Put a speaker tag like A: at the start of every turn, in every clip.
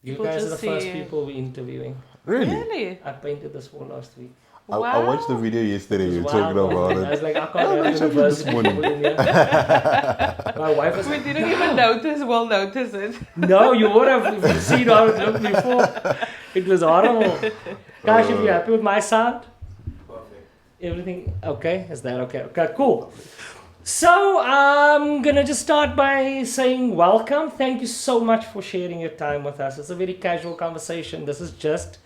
A: You
B: People
A: guys are
B: just
A: the first
B: see-
A: people we're interviewing.
C: Really?
A: I painted this wall last week.
C: I watched the video yesterday. You were talking about
A: I
C: it.
A: was like, I can't have university people in here. My wife was
B: We
A: like,
B: didn't even notice. We'll notice it.
A: no, you would have seen how it looked before. It was horrible. Guys, if you're happy with my sound?
D: Perfect.
A: Everything okay? Is that okay? Okay, cool. So I'm gonna just start by saying welcome. Thank you so much for sharing your time with us. It's a very casual conversation. This is just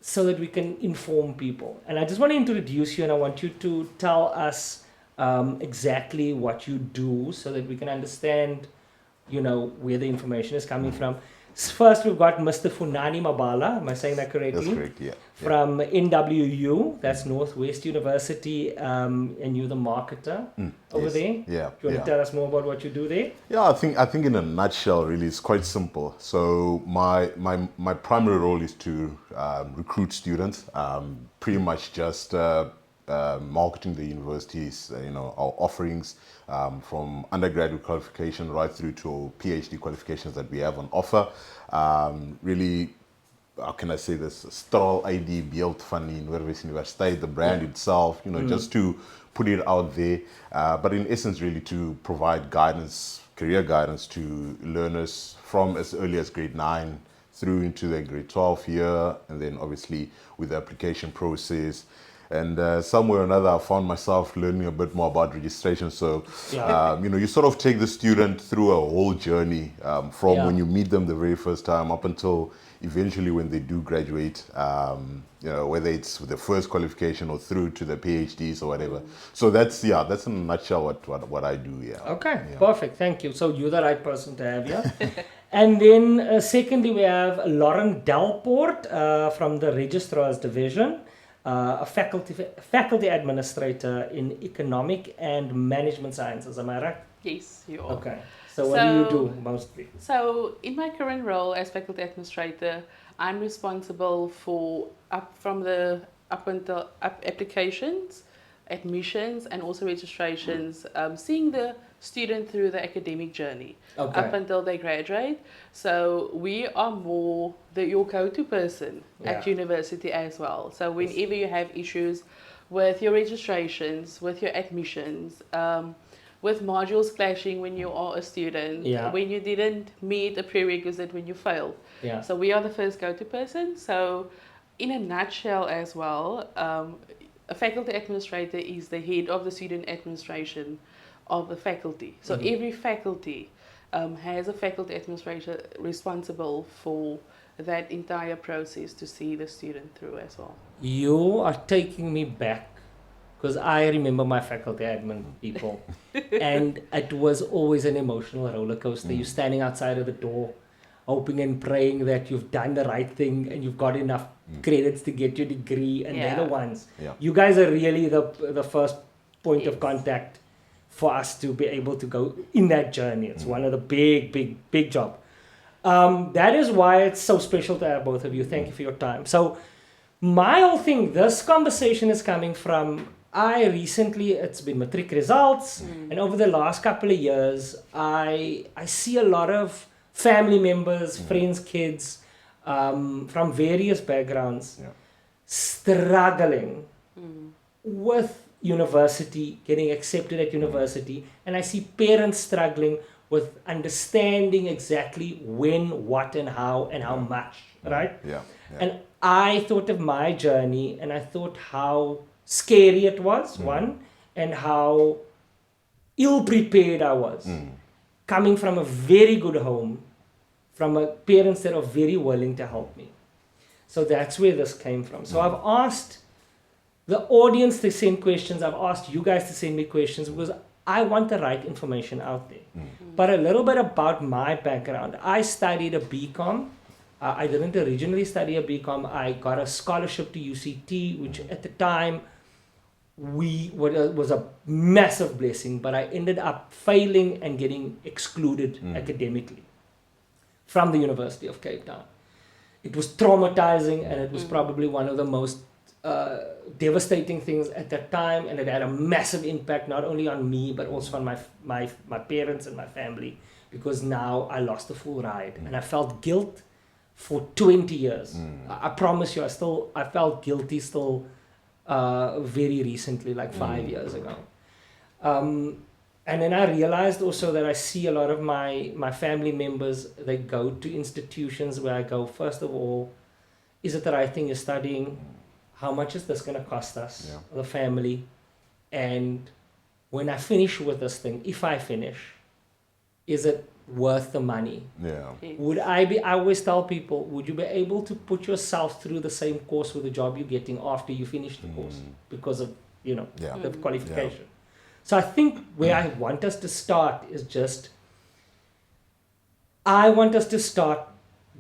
A: so that we can inform people. And I just want to introduce you, and I want you to tell us exactly what you do so that we can understand, where the information is coming from. First, we've got Mr. Funani Mabala. Am I saying that correctly?
C: That's correct, yeah.
A: From NWU, that's Northwest University, and you're the marketer over
C: Yes.
A: there.
C: Yeah.
A: Do you want to tell us more about what you do there?
C: Yeah, I think in a nutshell, really, it's quite simple. So my primary role is to recruit students, pretty much just marketing the universities, our offerings from undergraduate qualification right through to PhD qualifications that we have on offer. Really, how can I say this? Stral ID built van die Universiteit, the brand itself, just to put it out there. But in essence, really to provide guidance, career guidance to learners from as early as grade 9 through into their grade 12 year, and then obviously with the application process. And somewhere or another, I found myself learning a bit more about registration. So, you sort of take the student through a whole journey from when you meet them the very first time up until eventually when they do graduate, whether it's with the first qualification or through to the PhDs or whatever. So that's in a nutshell what I do, yeah.
A: Okay, perfect. Thank you. So you're the right person to have here. And then secondly, we have Lauren Delport from the Registrar's Division. A faculty administrator in economic and management sciences. Am I right?
B: Yes, you are.
A: Okay. So what do you do mostly?
B: So in my current role as faculty administrator, I'm responsible for applications, admissions, and also registrations, seeing the student through the academic journey up until they graduate. So we are more your go-to person at university as well. So whenever you have issues with your registrations, with your admissions, with modules clashing when you are a student, when you didn't meet a prerequisite when you failed.
A: Yeah.
B: So we are the first go-to person. So in a nutshell as well, a faculty administrator is the head of the student administration of the faculty. So every faculty has a faculty administrator responsible for that entire process to see the student through as well.
A: You are taking me back because I remember my faculty admin people and it was always an emotional roller coaster. You're standing outside of the door hoping and praying that you've done the right thing and you've got enough credits to get your degree, and they're the ones.
C: Yeah.
A: You guys are really the first point of contact for us to be able to go in that journey. It's one of the big job. That is why it's so special to have both of you. Thank you for your time. So my whole thing, this conversation is coming from, it's been matric results, and over the last couple of years, I see a lot of family members, friends, kids, from various backgrounds, struggling with university, getting accepted at university, and I see parents struggling with understanding exactly when, what, and how much, right?
C: Yeah.
A: And I thought of my journey, and I thought how scary it was, one, and how ill-prepared I was. Coming from a very good home, from parents that are very willing to help me. So that's where this came from. So I've asked the audience to send questions. I've asked you guys to send me questions because I want the right information out there. But a little bit about my background. I studied a BCom. I didn't originally study a BCom. I got a scholarship to UCT, which at the time was a massive blessing, but I ended up failing and getting excluded academically from the University of Cape Town. It was traumatizing, and it was probably one of the most devastating things at that time, and it had a massive impact not only on me but also on my parents and my family because now I lost the full ride. And I felt guilt for 20 years. I promise you, I felt guilty still very recently, like 5 years ago. And then I realized also that I see a lot of my family members, they go to institutions where I go, first of all, is it the right thing you're studying? How much is this going to cost us, the family? And when I finish with this thing, if I finish, is it worth the money?
C: Yeah.
A: Would I always tell people, would you be able to put yourself through the same course with the job you're getting after you finish the course because of, the qualification? So I think where I want us to start is just, I want us to start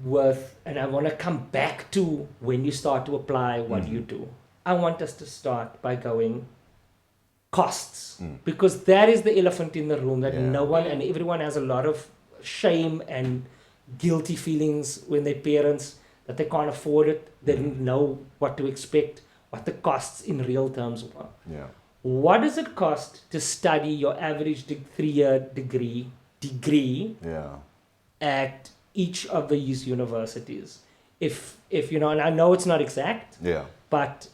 A: with, and I want to come back to when you start to apply what you do. I want us to start by going costs, because that is the elephant in the room that no one and everyone has a lot of shame and guilty feelings when their parents that they can't afford it, they didn't know what to expect, what the costs in real terms were.
C: Yeah.
A: What does it cost to study your average 3-year degree at each of these universities? If and I know it's not exact, but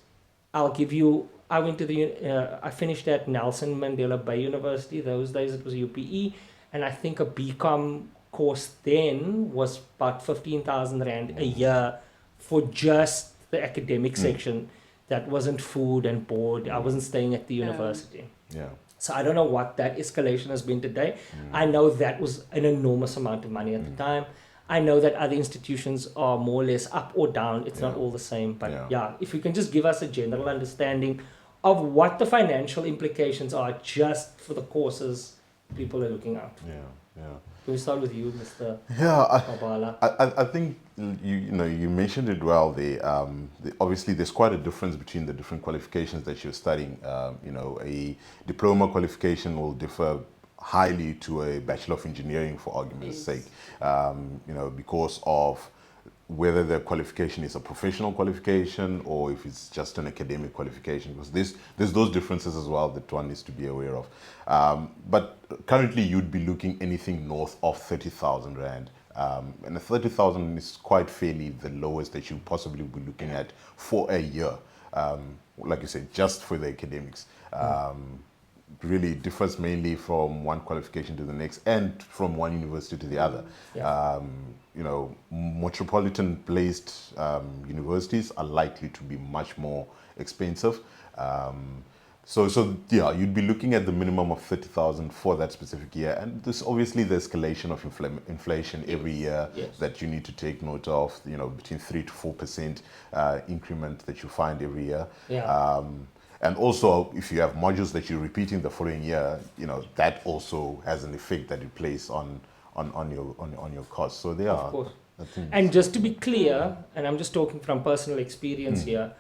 A: I'll give you. I went to I finished at Nelson Mandela Bay University. Those days it was UPE, and I think a BCom course then was about 15,000 Rand a year for just the academic section. That wasn't food and board. I wasn't staying at the university.
C: Yeah.
A: So I don't know what that escalation has been today. I know that was an enormous amount of money at the time. I know that other institutions are more or less up or down. It's not all the same. But if you can just give us a general understanding of what the financial implications are just for the courses people are looking at. Can we start with you, Mr. Kabala?
C: I think you mentioned it well. Obviously, there's quite a difference between the different qualifications that you're studying. A diploma qualification will differ highly to a Bachelor of Engineering, for argument's sake. Because of whether the qualification is a professional qualification or if it's just an academic qualification, because there's those differences as well that one needs to be aware of. But currently you'd be looking anything north of 30,000 Rand. And the 30,000 is quite fairly the lowest that you possibly be looking at for a year. Like you said, just for the academics. Really differs mainly from one qualification to the next and from one university to the other. Metropolitan-placed universities are likely to be much more expensive. So you'd be looking at the minimum of 30,000 for that specific year, and this obviously the escalation of inflation every year that you need to take note of. Between 3 to 4% increment that you find every year. And also, if you have modules that you're repeating the following year, that also has an effect that it plays on your costs. So they are. Of course.
A: And just to be clear, and I'm just talking from personal experience here,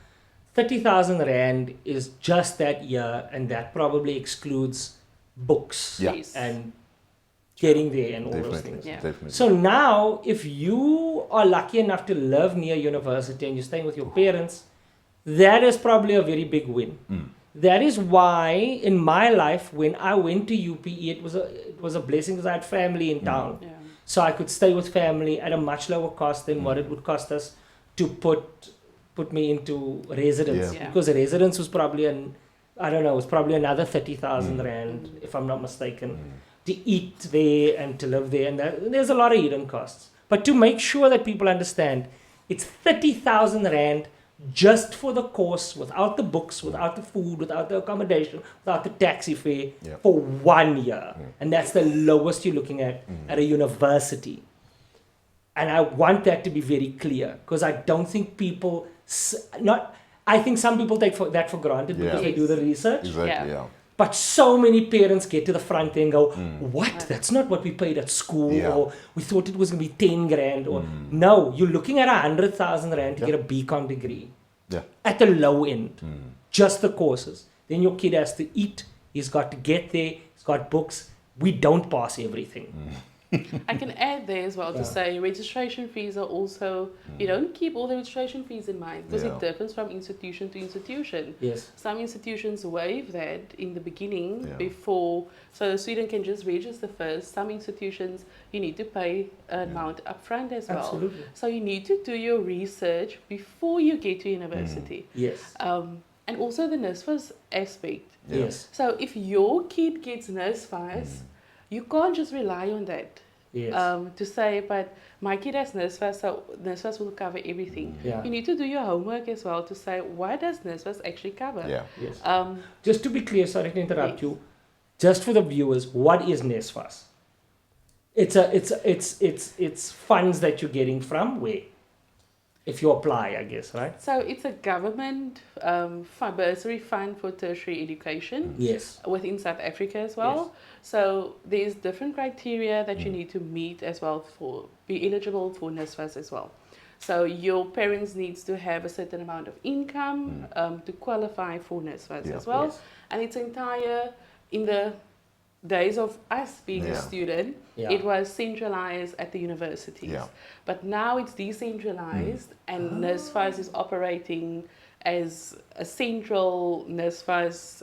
A: 30,000 Rand is just that year, and that probably excludes books and getting there and all those things.
C: Definitely.
A: So now, if you are lucky enough to live near university and you're staying with your parents, that is probably a very big win. That is why in my life, when I went to UPE, it was a blessing because I had family in town. So I could stay with family at a much lower cost than what it would cost us to put me into residence. Because residence was probably another 30,000 Rand, if I'm not mistaken, to eat there and to live there. And there's a lot of hidden costs. But to make sure that people understand, it's 30,000 Rand just for the course, without the books, without the food, without the accommodation, without the taxi fare, for 1 year. And that's the lowest you're looking at a university. And I want that to be very clear, because I don't think people, I think some people take that for granted because they do the research.
C: Exactly,
A: But so many parents get to the front and go, what? That's not what we paid at school. Or we thought it was going to be 10 grand. Or no, you're looking at 100,000 Rand to get a BCom degree. At the low end. Just the courses. Then your kid has to eat. He's got to get there. He's got books. We don't pass everything.
B: I can add there as well to say registration fees are also, you don't keep all the registration fees in mind because it differs from institution to institution.
A: Yes.
B: Some institutions waive that in the beginning before, so the student can just register first. Some institutions, you need to pay an amount upfront as well.
A: Absolutely.
B: So you need to do your research before you get to university.
A: Yes.
B: And also the NSFAS aspect.
A: Yes.
B: So if your kid gets NSFAS, you can't just rely on that.
A: Yes.
B: To say, but my kid has NSFAS, so NSFAS will cover everything.
A: Yeah.
B: You need to do your homework as well to say, what does NSFAS actually cover?
C: Yeah.
A: Yes.
B: Um,
A: Just to be clear, sorry to interrupt
B: Yes.
A: you. Just for the viewers, what is NSFAS? It's funds that you're getting from where? If you apply, I guess, right?
B: so it's a government bursary fund for tertiary education
A: Yes.
B: within South Africa as well.
A: Yes.
B: So there's different criteria that you need to meet as well for be eligible for NSFAS as well. So your parents needs to have a certain amount of income to qualify for NSFAS as well.
A: Yes.
B: And it's entire, in the days of us being a student, it was centralized at the universities.
C: Yeah.
B: But now it's decentralized and NSFAS is operating as a central NSFAS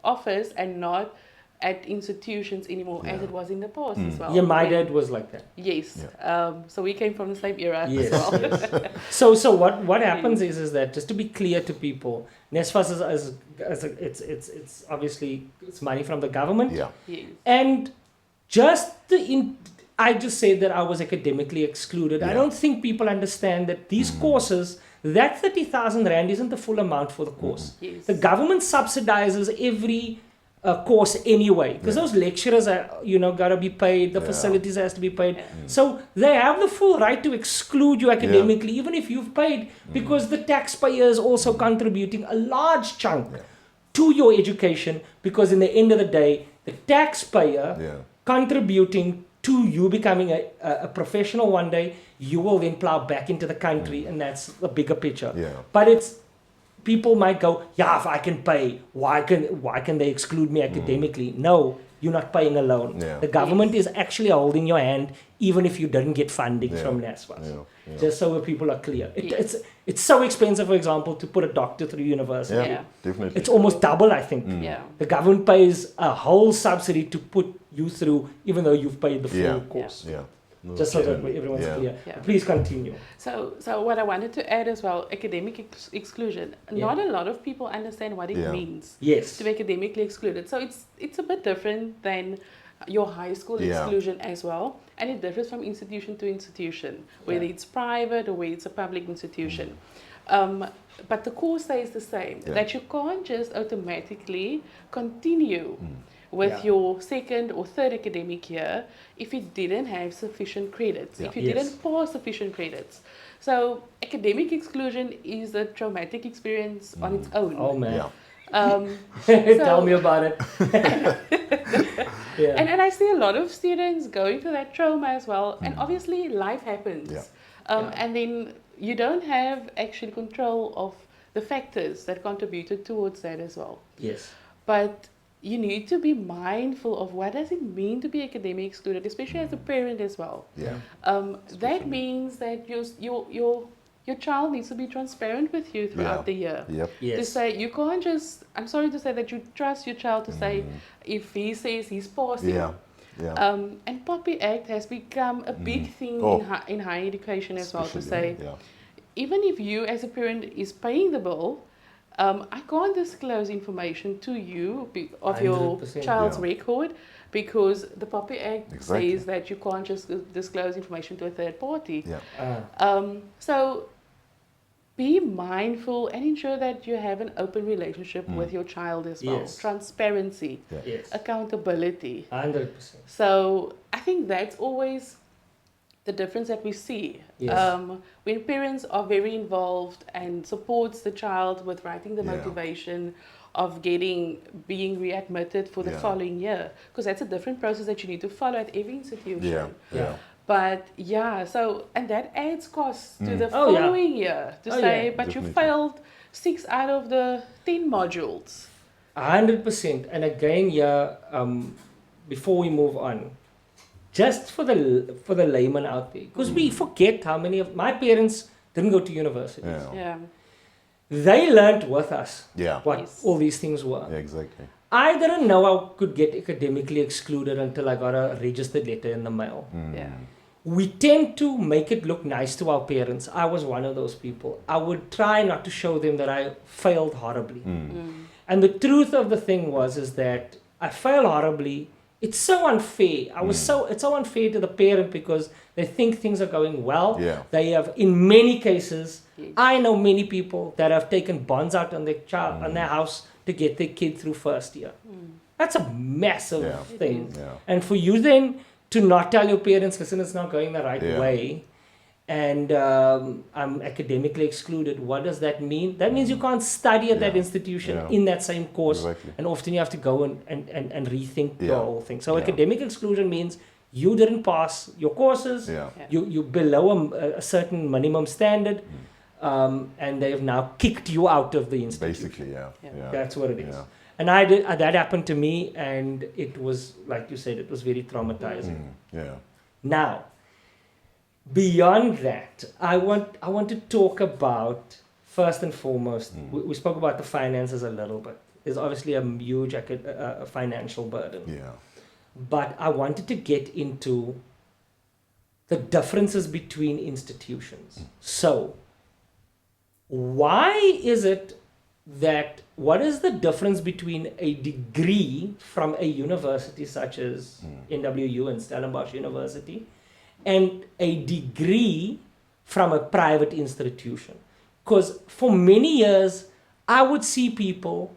B: office and not at institutions anymore as it was in the past as well.
A: Yeah, my
B: When-
A: dad was like that.
B: Yes. So we came from the same era
A: Yes.
B: as well.
A: yes. So what happens is that, just to be clear to people, NSFAS it's obviously it's money from the government.
C: Yeah.
B: Yes.
A: And I just said that I was academically excluded. I
C: Yeah.
A: don't think people understand that these courses, that 30,000 Rand isn't the full amount for the course.
B: Yes.
A: The government subsidizes every course anyway, because those lecturers are, gotta be paid, the facilities has to be paid. So they have the full right to exclude you academically, even if you've paid, because the taxpayer is also contributing a large chunk to your education, because in the end of the day, the taxpayer contributing to you becoming a professional one day, you will then plow back into the country, and that's the bigger picture.
C: Yeah.
A: But people might go, yeah, if I can pay, why can they exclude me academically? No, you're not paying alone.
C: Yeah.
A: The government is actually holding your hand, even if you didn't get funding from NSFAS.
C: Yeah.
A: Just so people are clear. It's so expensive, for example, to put a doctor through university.
B: Yeah.
C: Definitely.
A: It's almost double, I think.
B: Yeah.
A: The government pays a whole subsidy to put you through, even though you've paid the full
C: Yeah.
A: course.
C: Yeah. No,
A: Just so that
C: definitely.
A: everyone's
C: Yeah.
A: clear.
B: Yeah.
A: Please continue.
B: So what I wanted to add as well, academic exclusion. Not a lot of people understand what it means
A: Yes.
B: to be academically excluded. So it's a bit different than your high school exclusion as well, and it differs from institution to institution, whether it's private or whether it's a public institution. But the course stays the same. That you can't just automatically continue with your second or third academic year if you didn't have sufficient credits, if you didn't pass sufficient credits. So academic exclusion is a traumatic experience on its own.
A: Oh, man.
C: Yeah.
A: Tell me about it.
B: And I see a lot of students going through that trauma as well. And obviously life happens. And then you don't have actual control of the factors that contributed towards that as well.
A: Yes.
B: But you need to be mindful of what does it mean to be academically excluded, especially as a parent as well.
C: Yeah.
B: That means that your child needs to be transparent with you throughout the year.
C: Yep.
A: Yes.
B: To say, you can't just, I'm sorry to say that you trust your child to say, if he says he's passing.
C: Yeah. Yeah.
B: And Poppy Act has become a big thing in higher education as well, to say, even if you as a parent is paying the bill, I can't disclose information to you of your
A: 100%,
B: child's record, because the Poppy Act
C: Exactly.
B: says that you can't just disclose information to a third party.
C: Yeah.
B: So be mindful and ensure that you have an open relationship with your child as well.
A: Yes.
B: Transparency,
A: Yes.
B: accountability.
A: 100%.
B: So I think that's always the difference that we see.
A: Yes.
B: When parents are very involved and supports the child with writing the
C: Yeah.
B: motivation of being readmitted for the following year, because that's a different process that you need to follow at every institution.
C: Yeah. Yeah.
B: But and that adds costs to the
A: Oh, yeah.
B: following year to say,
A: yeah.
B: but you
C: Definitely.
B: failed 6 out of the 10 modules.
A: 100%. And again, before we move on, just for the layman out there, because we forget how many of my parents didn't go to universities.
C: Yeah.
B: Yeah.
A: They learned with us
C: Yeah.
A: what
B: Yes.
A: all these things were.
C: Yeah, exactly.
A: I didn't know I could get academically excluded until I got a registered letter in the mail.
B: Yeah.
A: We tend to make it look nice to our parents. I was one of those people. I would try not to show them that I failed horribly. And the truth of the thing is that I failed horribly. It's so unfair. It's so unfair to the parent because they think things are going well.
C: Yeah.
A: They have, in many cases,
B: Yes.
A: I know many people that have taken bonds out on their child, on their house to get their kid through first year. That's a massive
C: Yeah.
A: thing.
C: Yeah.
A: And for you then to not tell your parents, listen, it's not going the right
C: Yeah.
A: way, and I'm academically excluded, what does that mean? That means you can't study at that
C: Yeah.
A: institution
C: Yeah.
A: in that same course.
C: Exactly.
A: And often you have to go and rethink the
C: Yeah.
A: whole thing. So
C: Yeah.
A: academic exclusion means you didn't pass your courses,
C: Yeah.
B: Yeah.
A: you below a certain minimum standard, and they've now kicked you out of the institution.
C: Basically, yeah.
B: Yeah.
C: Yeah.
A: That's what it is.
C: Yeah.
A: And that happened to me, and it was, like you said, it was very traumatizing.
C: Yeah.
A: Now, beyond that, I want to talk about, first and foremost, we spoke about the finances a little bit. There's obviously a huge financial burden.
C: Yeah.
A: But I wanted to get into the differences between institutions. So, why is it that, what is the difference between a degree from a university such as NWU and Stellenbosch University and a degree from a private institution? Because for many years, I would see people,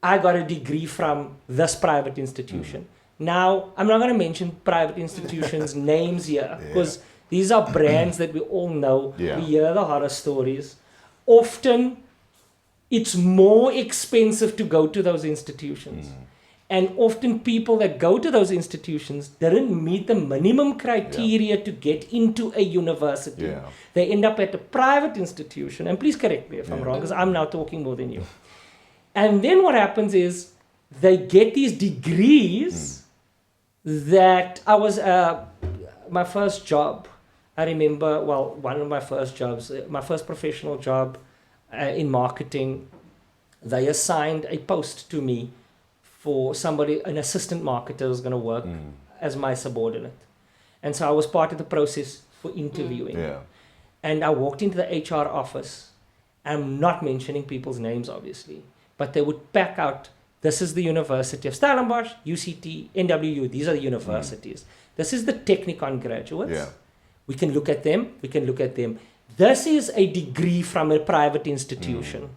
A: I got a degree from this private institution. Now, I'm not going to mention private institutions' names here, because these are brands that we all know.
C: Yeah.
A: We hear the horror stories. Often, it's more expensive to go to those institutions. And often people that go to those institutions didn't meet the minimum criteria to get into a university.
C: Yeah.
A: They end up at a private institution. And please correct me if I'm wrong, because I'm now talking more than you. And then what happens is they get these degrees that I was, my first job, I remember, well, one of my first jobs, my first professional job in marketing, they assigned a post to me for somebody, an assistant marketer was going to work as my subordinate. And so I was part of the process for interviewing.
C: Yeah.
A: And I walked into the HR office. I'm not mentioning people's names, obviously, but they would pack out, this is the University of Stellenbosch, UCT, NWU, these are the universities. This is the Technikon graduates.
C: Yeah.
A: We can look at them, we can look at them. This is a degree from a private institution.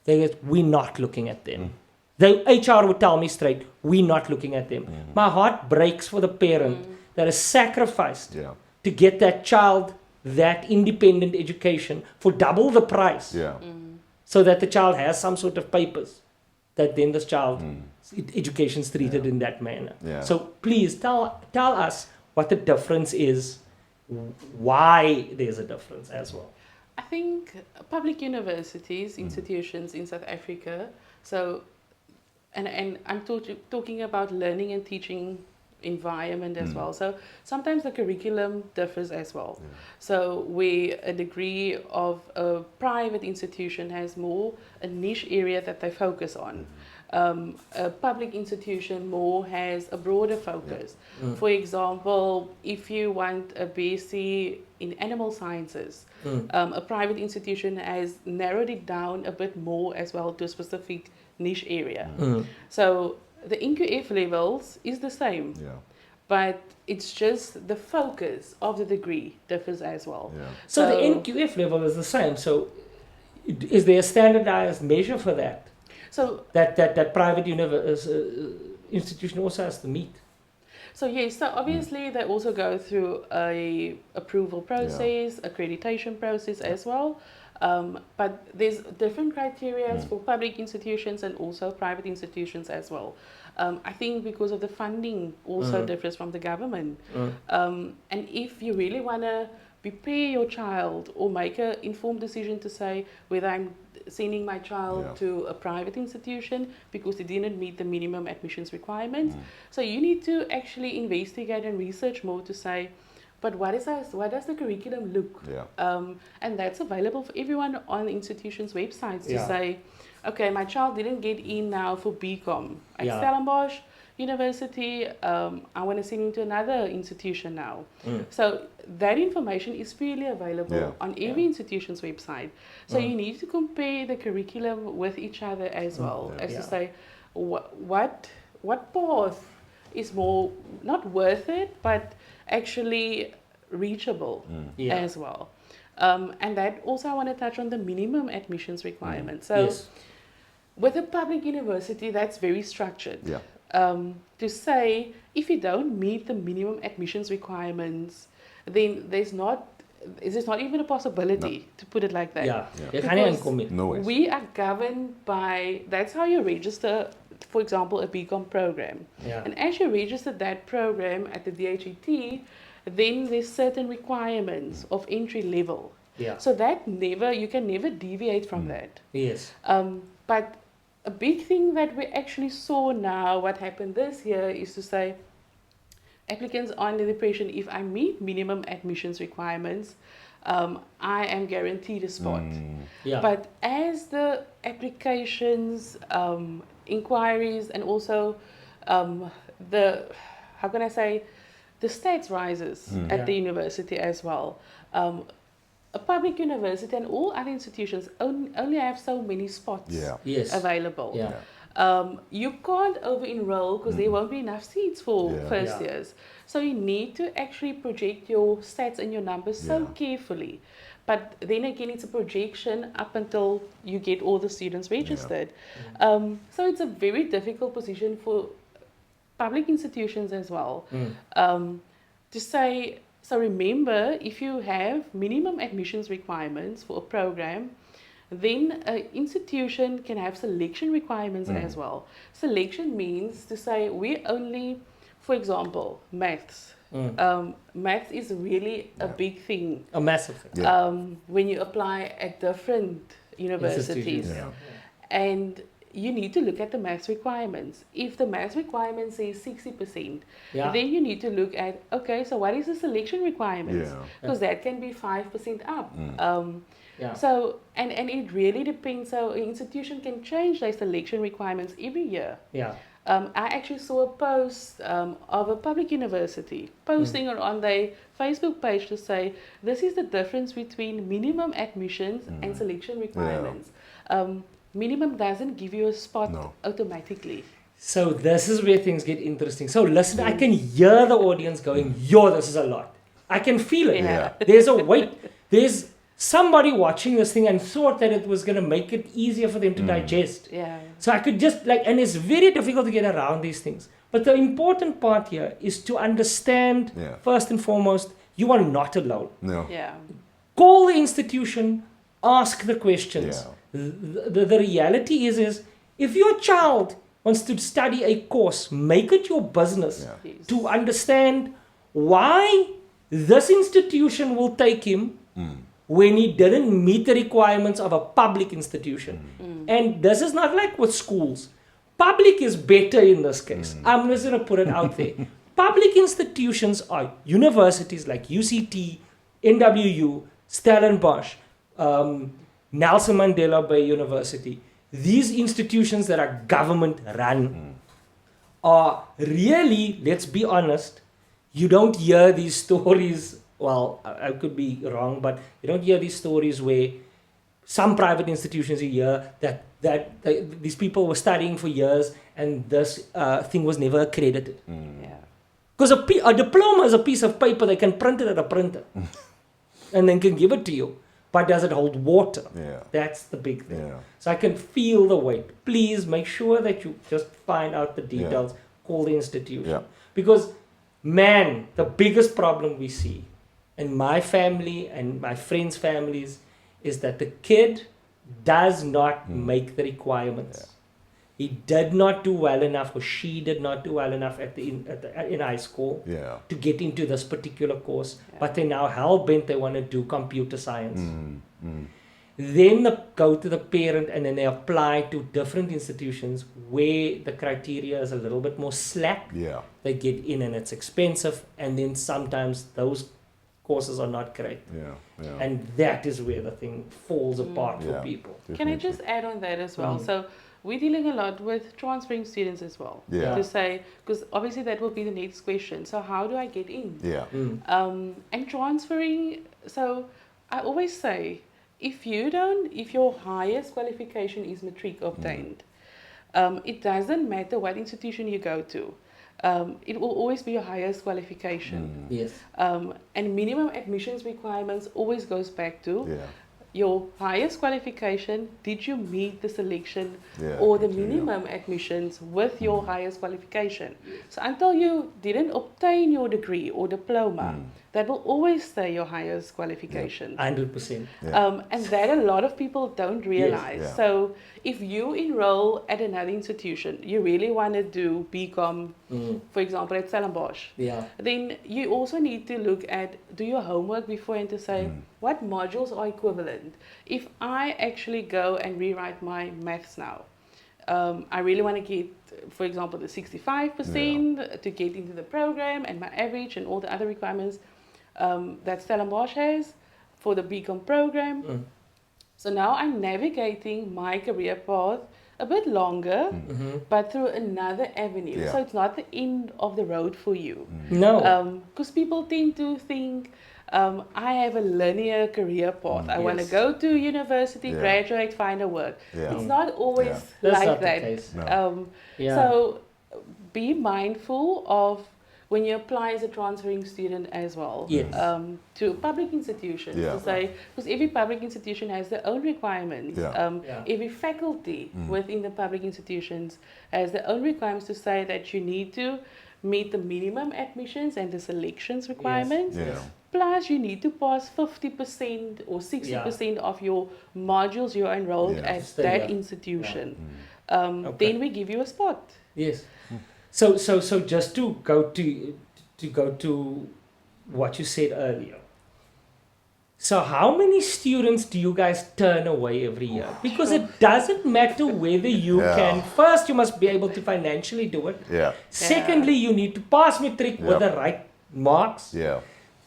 A: They go, we're not looking at them. The HR would tell me straight, we're not looking at them. My heart breaks for the parent that has sacrificed
C: Yeah.
A: to get that child that independent education for double the price,
C: Yeah.
A: so that the child has some sort of papers, that then this child education is treated in that manner.
C: Yeah.
A: So please tell us what the difference is, why there's a difference as well.
B: I think public universities, institutions in South Africa, so, and I'm talking about learning and teaching environment as well. So sometimes the curriculum differs as well. So where a degree of a private institution has more a niche area that they focus on. A public institution more has a broader focus. For example, if you want a BSc in animal sciences, a private institution has narrowed it down a bit more as well to a specific niche area. So the NQF levels is the same,
C: Yeah.
B: but it's just the focus of the degree differs as well.
C: Yeah.
A: So the NQF level is the same. So is there a standardized measure for that?
B: So
A: That private institution also has to meet.
B: So yes, so obviously they also go through a approval process, accreditation process as well. But there's different criteria for public institutions and also private institutions as well. I think because of the funding also differs from the government. And if you really want to prepare your child or make an informed decision to say whether I'm sending my child to a private institution because they didn't meet the minimum admissions requirements. So you need to actually investigate and research more to say, but what does the curriculum look? And that's available for everyone on the institution's websites to say, okay, my child didn't get in now for BCom at Stellenbosch University. I want to send him to another institution now. So that information is freely available on every institution's website. So you need to compare the curriculum with each other as well, as to say what path is more not worth it, but actually reachable as well. And that also I want to touch on the minimum admissions requirement. So with a public university, that's very structured. To say if you don't meet the minimum admissions requirements, then there's not even a possibility to put it like that.
C: No ways.
B: We are governed by, that's how you register, for example, a BCom program. And as you register that program at the DHET, then there's certain requirements of entry level. So that you can never deviate from that. But a big thing that we actually saw now, what happened this year, is to say applicants are under the impression if I meet minimum admissions requirements, I am guaranteed a spot. But as the applications, inquiries, and also the stats rises at the university as well. A public university and all other institutions only have so many spots available. You can't over-enroll because there won't be enough seats for first years. So you need to actually project your stats and your numbers so carefully. But then again, it's a projection up until you get all the students registered. So it's a very difficult position for public institutions as well. To say, so remember, if you have minimum admissions requirements for a program, then an institution can have selection requirements as well. Selection means to say we only, for example, maths. Maths is really a big thing.
A: A massive thing.
B: When you apply at different universities. And you need to look at the maths requirements. If the maths requirement says 60%, then you need to look at, okay, so what is the selection requirements? Because that can be 5% up. So, and it really depends. So an institution can change their selection requirements every year. I actually saw a post of a public university posting on their Facebook page to say, this is the difference between minimum admissions and selection requirements. Minimum doesn't give you a spot automatically.
A: So this is where things get interesting. So listen, I can hear the audience going, this is a lot. I can feel it. There's a weight. There's somebody watching this thing and thought that it was going to make it easier for them to digest. So I could just and it's very difficult to get around these things. But the important part here is to understand, first and foremost, you are not alone. Call the institution, ask the questions. The reality is if your child wants to study a course, make it your business to understand why this institution will take him when he didn't meet the requirements of a public institution. And this is not like with schools. Public is better in this case. I'm just going to put it out there. Public institutions are universities like UCT, NWU, Stellenbosch, Nelson Mandela Bay University. These institutions that are government run are really, let's be honest, you don't hear these stories. Well, I could be wrong, but you don't hear these stories where some private institutions you hear that these people were studying for years and this thing was never accredited. Because a diploma is a piece of paper, they can print it at a printer and then can give it to you. But does it hold water? That's the big thing. So I can feel the weight. Please make sure that you just find out the details, call the institution. Because, man, the biggest problem we see in my family and my friends' families is that the kid does not make the requirements. he did not do well enough, or she did not do well enough in high school
C: Yeah.
A: to get into this particular course,
B: Yeah.
A: but they now hell-bent they want to do computer science.
C: Mm.
A: Then they go to the parent and then they apply to different institutions where the criteria is a little bit more slack.
C: Yeah.
A: They get in and it's expensive, and then sometimes those courses are not great.
C: Yeah. Yeah.
A: And that is where the thing falls apart for
C: Yeah.
A: people.
B: Can I
C: Definitely.
B: just add on that as well? So we're dealing a lot with transferring students as well.
C: Yeah.
B: To say, because obviously that will be the next question. So how do I get in?
C: Yeah.
B: And transferring, so I always say, if your highest qualification is matric obtained, it doesn't matter what institution you go to. It will always be your highest qualification.
A: Yes.
B: And minimum admissions requirements always goes back to
C: Yeah.
B: your highest qualification. Did you meet the selection
C: Yeah,
B: or the
C: criteria.
B: minimum admissions with your highest qualification? So until you didn't obtain your degree or diploma, that will always stay your highest qualification.
A: 100%.
B: And that a lot of people don't realize.
C: Yeah.
B: So if you enroll at another institution, you really want to do BCom, for example, at Stellenbosch,
A: Yeah.
B: then you also need to look at, do your homework before and to say, what modules are equivalent? If I actually go and rewrite my maths now, I really want to get, for example, the 65% to get into the program and my average and all the other requirements that Stellenbosch has for the BCom program. So now I'm navigating my career path a bit longer, but through another avenue.
C: Yeah.
B: So it's not the end of the road for you.
A: No.
B: Because people tend to think, I have a linear career path. I want to
A: Yes.
B: go to university,
C: Yeah.
B: graduate, find a work.
C: Yeah.
B: It's not always
C: Yeah.
A: That's
B: like
A: not the
B: that.
A: case.
C: No.
A: Yeah.
B: So be mindful of when you apply as a transferring student as well,
A: Yes.
B: to public institutions,
C: Yeah.
B: to say, because every public institution has their own requirements.
C: Yeah.
A: Yeah.
B: Every faculty within the public institutions has their own requirements to say that you need to meet the minimum admissions and the selections requirements.
C: Yeah.
B: Plus, you need to pass 50% or 60% of your modules you're enrolled
C: Yeah.
B: at
A: Stay,
B: that
A: yeah.
B: institution.
A: Okay.
B: Then we give you a spot.
A: Yes. So just to go to what you said earlier. So how many students do you guys turn away every year? Because it doesn't matter whether you
C: Yeah.
A: can. First, you must be able to financially do it.
C: Yeah.
A: Secondly, you need to pass matric with the right marks.
C: Yeah.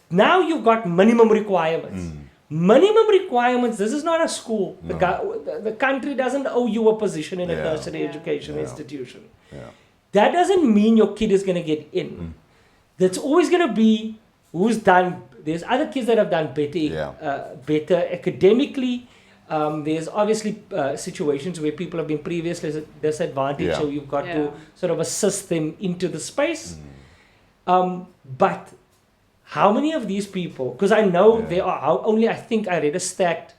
A: Now you've got minimum requirements. Minimum requirements. This is not a school. The country doesn't owe you a position in a
C: Yeah.
A: tertiary
B: Yeah.
A: education
C: Yeah.
A: institution.
C: Yeah.
A: That doesn't mean your kid is going to get in. That's always going to be who's done. There's other kids that have done better,
C: Yeah.
A: better academically. There's obviously situations where people have been previously disadvantaged,
C: Yeah.
A: so you've got
B: Yeah.
A: to sort of assist them into the space. But how many of these people? Because I know
C: Yeah.
A: there are only. I think I read a stat.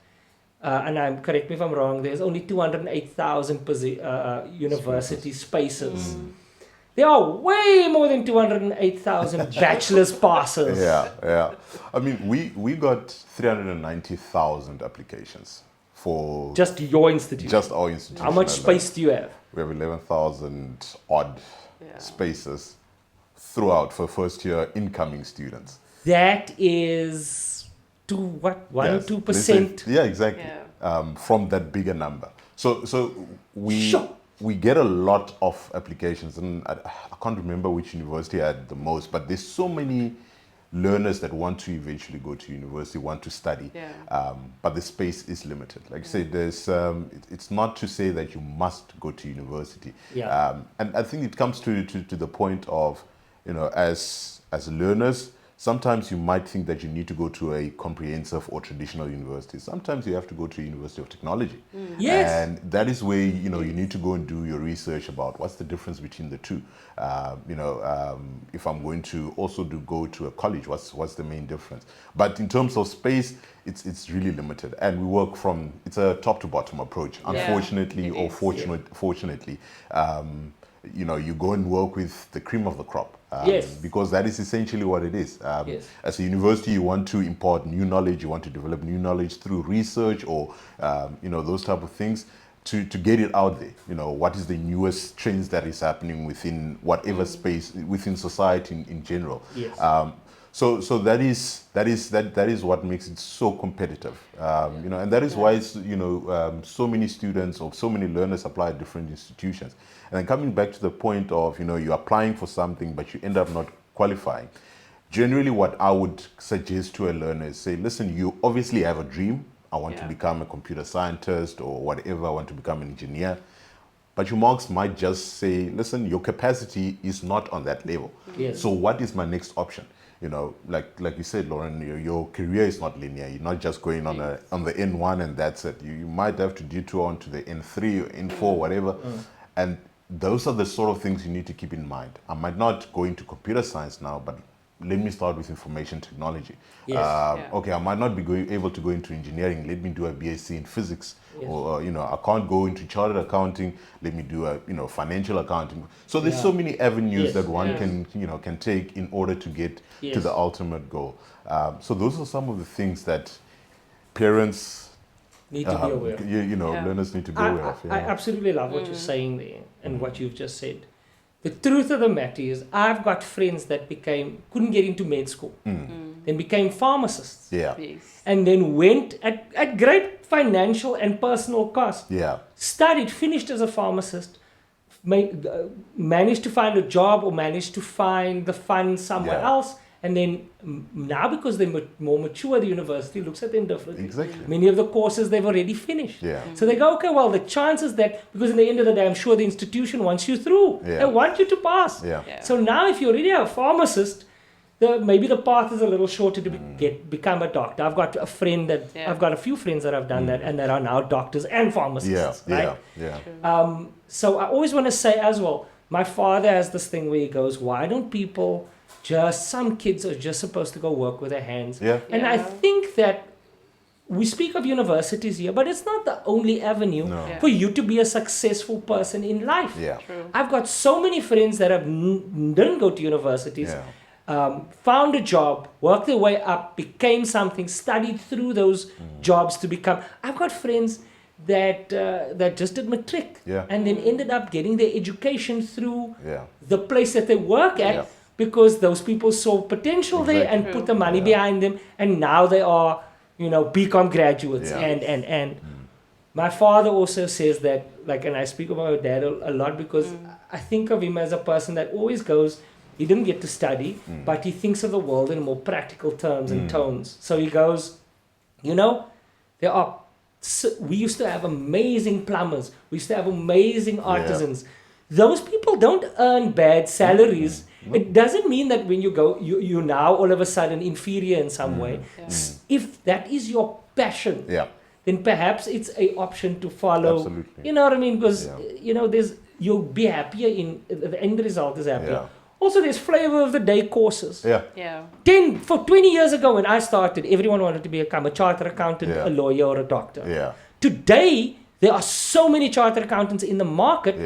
A: And correct me if I'm wrong, there's only 208,000 university spaces. There are way more than 208,000 bachelor's passes.
C: Yeah, yeah. I mean, we got 390,000 applications for
A: Just your institution.
C: just our institution.
A: How much
C: alone.
A: space do you have?
C: We have 11,000 odd
B: Yeah.
C: spaces throughout for first year incoming students.
A: That is what? 1-2%?
C: Let's say- Yeah, exactly.
B: Yeah.
C: From that bigger number. So we
A: Sure.
C: we get a lot of applications, and I can't remember which university had the most, but there's so many learners that want to eventually go to university, want to study,
B: Yeah.
C: but the space is limited. Like I said, there's it's not to say that you must go to university.
A: Yeah.
C: And I think it comes to the point of, as learners, sometimes you might think that you need to go to a comprehensive or traditional university. Sometimes you have to go to a university of technology.
A: Yes.
C: And that is where, you need to go and do your research about what's the difference between the two. If I'm going to also go to a college, what's the main difference? But in terms of space, it's really limited. And we work it's a top to bottom approach.
B: Yeah,
C: Unfortunately
B: it
C: or
B: is,
C: fortunately, you go and work with the cream of the crop.
A: Yes.
C: Because that is essentially what it is.
A: Yes.
C: As a university, you want to impart new knowledge, you want to develop new knowledge through research or, those type of things to get it out there. You know, what is the newest trends that is happening within whatever space within society in general.
A: Yes.
C: So that is what makes it so competitive. You know, and that is why so many students or so many learners apply at different institutions. And then coming back to the point of, you know, you're applying for something but you end up not qualifying. Generally, what I would suggest to a learner is say, listen, you obviously have a dream. I want to become a computer scientist or whatever. I want to become an engineer. But your marks might just say, listen, your capacity is not on that level.
A: Yes.
C: So what is my next option? You know, like you said, Lauren, your career is not linear. You're not just going on the N1 and that's it. You might have to detour onto the N3 or N4, whatever. And those are the sort of things you need to keep in mind. I might not go into computer science now, but let me start with information technology.
A: Yes.
C: Okay, I might not be able to go into engineering. Let me do a BSc in physics.
A: Yes.
C: Or, you know, I can't go into chartered accounting. Let me do financial accounting. So there's so many avenues that one can take in order to get to the ultimate goal. So those are some of the things that parents
A: need to be aware of.
C: Learners need to be aware of.
A: I absolutely love what you're saying there and what you've just said. The truth of the matter is, I've got friends that couldn't get into med school, then became pharmacists, and then went at great financial and personal cost, studied, finished as a pharmacist, managed to find a job or managed to find the funds somewhere else. And then now, because they're more mature, the university looks at them differently.
C: Exactly.
A: Many of the courses they've already finished. So they go, okay, well, the chances that, because in the end of the day, I'm sure the institution wants you through. They want you to pass. So now if you're already a pharmacist, maybe the path is a little shorter to become a doctor. I've got a friend I've got a few friends that have done that and that are now doctors and pharmacists. Right? So I always want to say as well, my father has this thing where he goes, why don't people... some kids are just supposed to go work with their hands. And I think that we speak of universities here, but it's not the only avenue for you to be a successful person in life.
B: True.
A: I've got so many friends that didn't go to universities, found a job, worked their way up, became something, studied through those jobs to become... I've got friends that just did matric and then ended up getting their education through the place that they work at. Because those people saw potential there and put the money behind them, and now they are, BCom graduates. And my father also says that, and I speak about my dad a lot because I think of him as a person that always goes, he didn't get to study, but he thinks of the world in more practical terms and tones. So he goes, we used to have amazing plumbers, we used to have amazing artisans. Those people don't earn bad salaries. It doesn't mean that when you go, you're now all of a sudden inferior in some way. If that is your passion, then perhaps it's an option to follow.
C: Absolutely.
A: You know what I mean? Because, you'll be happier the end result is happier. Also, there's flavor of the day courses. 20 years ago when I started, everyone wanted to become a chartered accountant, a lawyer, or a doctor. Today, there are so many chartered accountants in the market.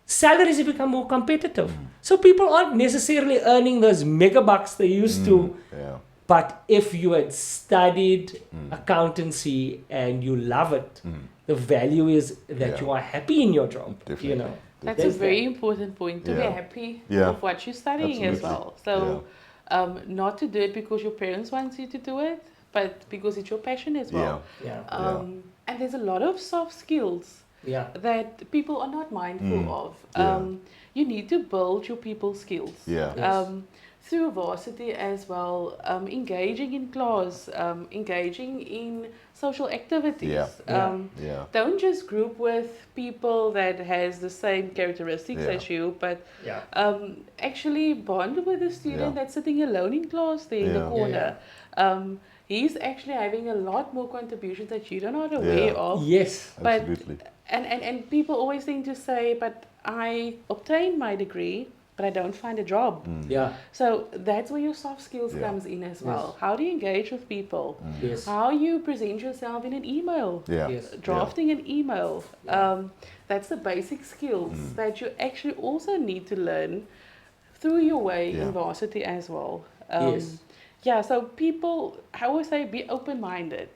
A: Salaries have become more competitive. So people aren't necessarily earning those mega bucks they used to. But if you had studied accountancy and you love it, the value is that you are happy in your job.
C: Definitely.
B: That's a very important point, to be happy of what you're studying as well. So not to do it because your parents want you to do it, but because it's your passion as well. And there's a lot of soft skills that people are not mindful of. You need to build your people skills through varsity as well, engaging in class, engaging in social activities. Don't just group with people that has the same characteristics as you, but actually bond with a student that's sitting alone in class there in the corner. He's actually having a lot more contributions that you're not aware of.
A: Yes,
B: but
C: absolutely.
B: And people always think to say, but I obtained my degree, but I don't find a job. So that's where your soft skills comes in as well. How do you engage with people? How you present yourself in an email? Drafting an email. That's the basic skills that you actually also need to learn through your way in varsity as well. So people, I always say, be open-minded.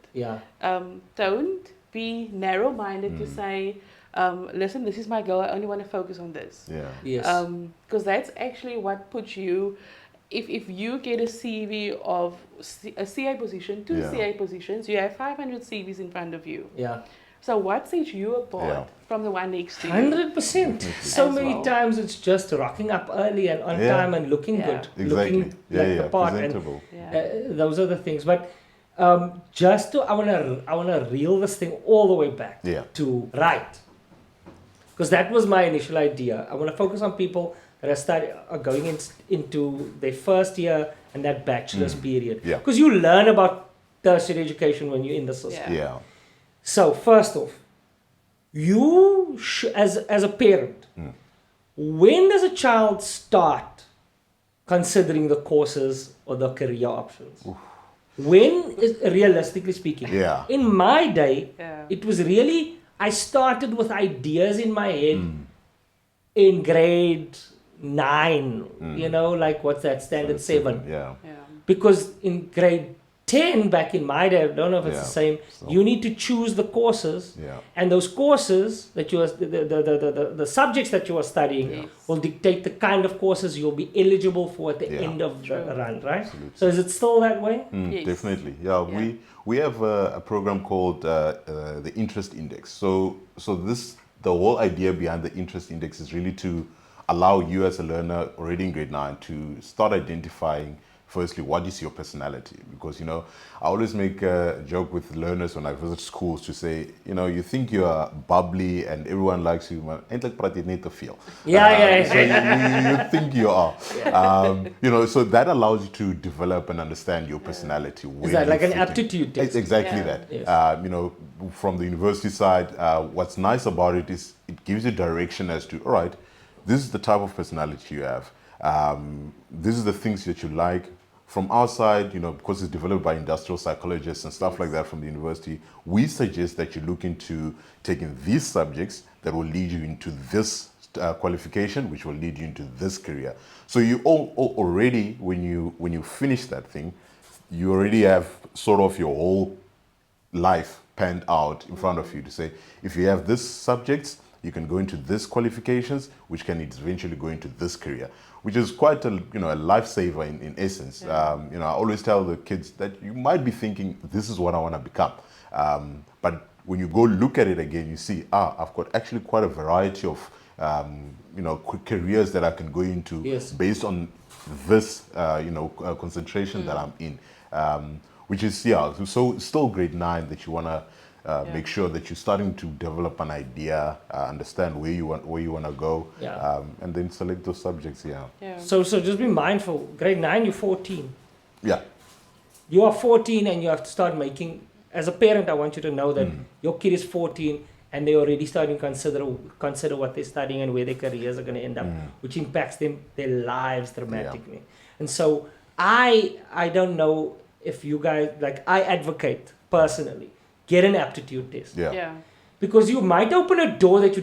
B: Don't be narrow-minded to say, listen, this is my goal. I only want to focus on this.
C: Yeah.
A: Yes.
B: Because that's actually what puts you. If you get a CV of a CA position, two
C: Yeah.
B: CA positions, you have 500 CVs in front of you.
A: Yeah.
B: So what sets you apart
C: Yeah.
B: from the one next to you?
A: 100%. So
B: As
A: many
B: well.
A: times it's just rocking up early and on
C: Yeah.
A: time and looking
B: Yeah.
A: good,
C: Exactly.
A: looking
C: Yeah,
A: like
C: yeah.
A: the part, and
C: Presentable.
B: Yeah.
A: those are the things. But just to, I wanna reel this thing all the way back
C: Yeah.
A: to right, because that was my initial idea. I want to focus on people that are going into their first year and that bachelor's period,
C: Yeah.
A: because you learn about tertiary education when you're in the system.
B: Yeah.
C: Yeah.
A: So first off, you as a parent, when does a child start considering the courses or the career options? When is, realistically speaking?
C: Yeah.
A: In my day,
B: Yeah.
A: it was really, I started with ideas in my head in grade 9. You know, like what's that, standard 7?
C: Yeah.
B: Yeah.
A: Because in grade 10 back in my day, I don't know if it's
C: Yeah.
A: the same,
C: So-
A: you need to choose the courses,
C: Yeah.
A: and those courses that you are, the subjects that you are studying
B: Yes.
A: will dictate the kind of courses you'll be eligible for at the
C: Yeah.
A: end of the
B: True.
A: run, right?
C: Absolutely.
A: So is it still that way?
B: Yes.
C: Definitely. Yeah,
B: Yeah.
C: we have a program called the interest index. So the whole idea behind the interest index is really to allow you as a learner already in grade 9 to start identifying firstly what is your personality, because I always make a joke with learners when I visit schools to say, you think you are bubbly and everyone likes you, but ain't like praat jy net te veel.
A: Yeah.
C: So you think you are. So that allows you to develop and understand your personality.
A: Is
C: where
A: that
C: you
A: like an
C: fit in.
A: aptitude test?
C: Exactly
B: Yeah.
C: that.
A: Yes.
C: From the university side, what's nice about it is it gives you direction as to, all right, this is the type of personality you have. This is the things that you like. From our side, because it's developed by industrial psychologists and stuff like that from the university, we suggest that you look into taking these subjects that will lead you into this qualification, which will lead you into this career. So you already, when you finish that thing, you already have sort of your whole life panned out in front of you to say, if you have this subjects, you can go into this qualifications, which can eventually go into this career, which is quite a lifesaver in essence.
B: Yeah.
C: I always tell the kids that you might be thinking, this is what I want to become. But when you go look at it again, you see, I've got actually quite a variety of careers that I can go into
A: Yes.
C: based on this concentration that I'm in. Which is, so still grade 9 that you want to make sure that you're starting to develop an idea, understand where you want to go,
A: Yeah.
C: and then select those subjects.
B: Yeah.
A: So just be mindful. Grade 9, you're 14.
C: Yeah.
A: You are 14 and you have to start making, as a parent, I want you to know that your kid is 14 and they're already starting to consider what they're studying and where their careers are going to end up, which impacts their lives dramatically. And so I don't know if you guys, like, I advocate personally, get an aptitude test.
C: Yeah.
B: Yeah.
A: Because you might open a door that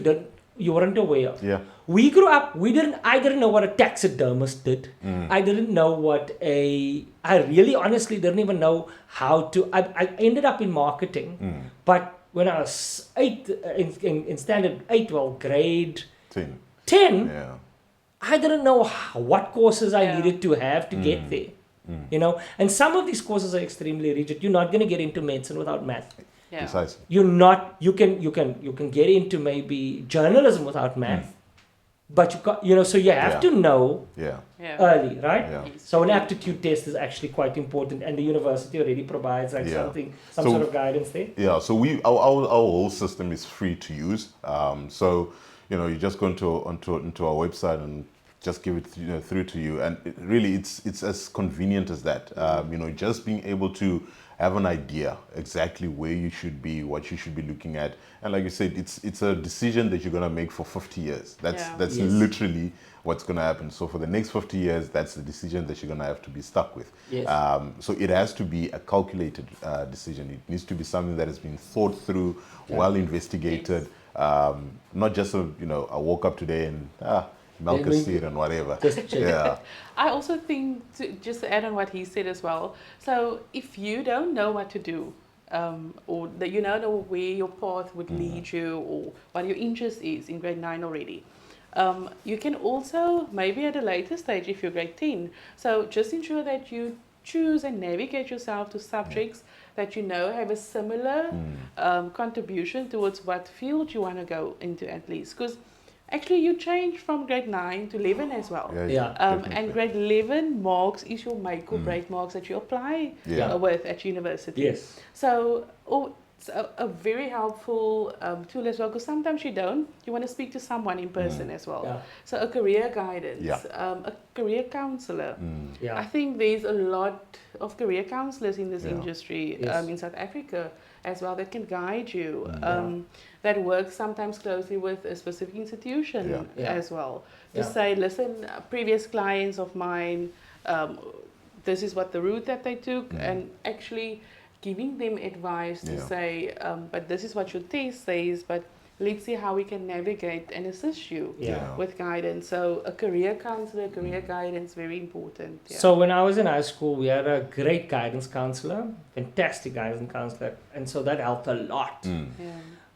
A: you weren't aware of.
C: Yeah.
A: We grew up, I didn't know what a taxidermist did. I didn't know I really honestly didn't even know how to, I ended up in marketing. But when I was in standard 8, grade 10,
C: Yeah.
A: I didn't know what courses I
B: Yeah.
A: needed to have to get there. And some of these courses are extremely rigid. You're not going to get into medicine without math.
B: Yeah.
C: Precisely.
A: You're not. You can get into maybe journalism without math, but so you have
C: Yeah.
A: to know
C: Yeah.
B: Yeah.
A: early, right?
C: Yeah.
B: Yes.
A: So an aptitude test is actually quite important, and the university already provides like
C: Yeah.
A: some
C: So-
A: sort of guidance there.
C: Yeah, so our whole system is free to use. So you just go onto our website and just give it through to you, and it's as convenient as that. Just being able to have an idea exactly where you should be, what you should be looking at, and like you said, it's a decision that you're gonna make for 50 years. That's
A: Yes.
C: literally what's gonna happen. So for the next 50 years, that's the decision that you're gonna have to be stuck with.
A: Yes.
C: So it has to be a calculated decision. It needs to be something that has been thought through, well investigated. Not just I woke up today and milk a seed and whatever.
A: Just check.
C: Yeah.
B: I also think, just to add on what he said as well, so if you don't know what to do, or that you know where your path would lead you, or what your interest is in grade 9 already. You can also, maybe at a later stage, if you're grade 10, so just ensure that you choose and navigate yourself to subjects that you know have a similar contribution towards what field you want to go into at least. Because actually you change from grade 9 to 11 as well. And grade 11 marks is your make or break marks that you apply with at university.
A: Yes.
B: So, it's a very helpful tool as well, because sometimes you want to speak to someone in person as well.
A: Yeah.
B: So a career guidance, a career counselor. I think there's a lot of career counselors in this industry in South Africa as well that can guide you, that work sometimes closely with a specific institution as well. To say, listen, previous clients of mine, this is what the route that they took, and actually giving them advice to say, but this is what your test says, but let's see how we can navigate and assist you with guidance. So a career counselor, career guidance, very important.
A: So when I was in high school, we had a great guidance counselor, fantastic guidance counselor, and so that helped a lot.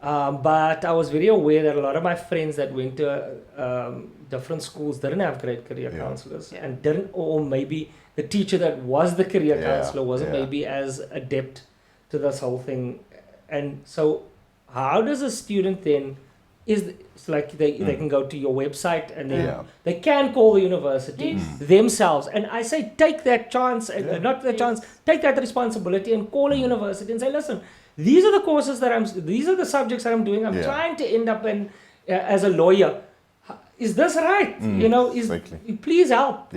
A: But I was very aware that a lot of my friends that went to different schools didn't have great career counselors, and didn't, or maybe the teacher that was the career counselor wasn't maybe as adept to this whole thing. And so how does a student then, it's like they can go to your website and then they can call the university themselves, and I say take that chance, not the chance, take that responsibility and call a university and say, listen, these are the courses that these are the subjects that I'm doing, I'm trying to end up in as a lawyer, is this right? Please help.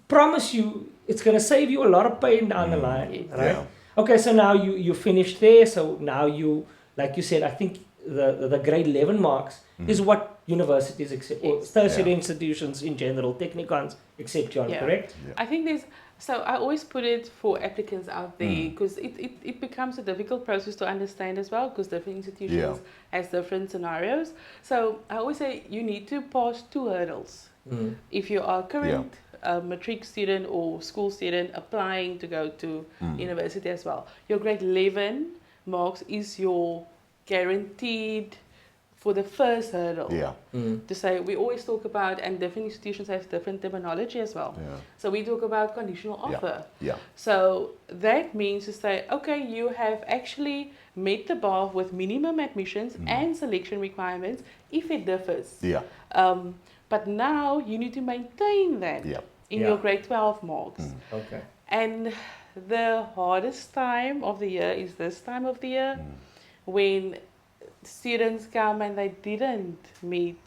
A: Promise you it's going to save you a lot of pain down the line, right? Okay, so now you finished there, so now you, like you said, I think the grade 11 marks is what universities accept, or tertiary institutions in general, technicons accept you on, correct?
B: I think so I always put it for applicants out there, because it becomes a difficult process to understand as well, because different institutions has different scenarios. So I always say you need to pass 2 hurdles. If you are current matric student or school student applying to go to university as well, your grade 11 marks is your guaranteed for the first hurdle. To say, we always talk about, and different institutions have different terminology as well. So we talk about conditional offer. So that means to say, okay, you have actually met the bar with minimum admissions and selection requirements if it differs. But now you need to maintain that in your grade 12 marks.
A: Okay.
B: And the hardest time of the year is this time of the year, when students come and they didn't meet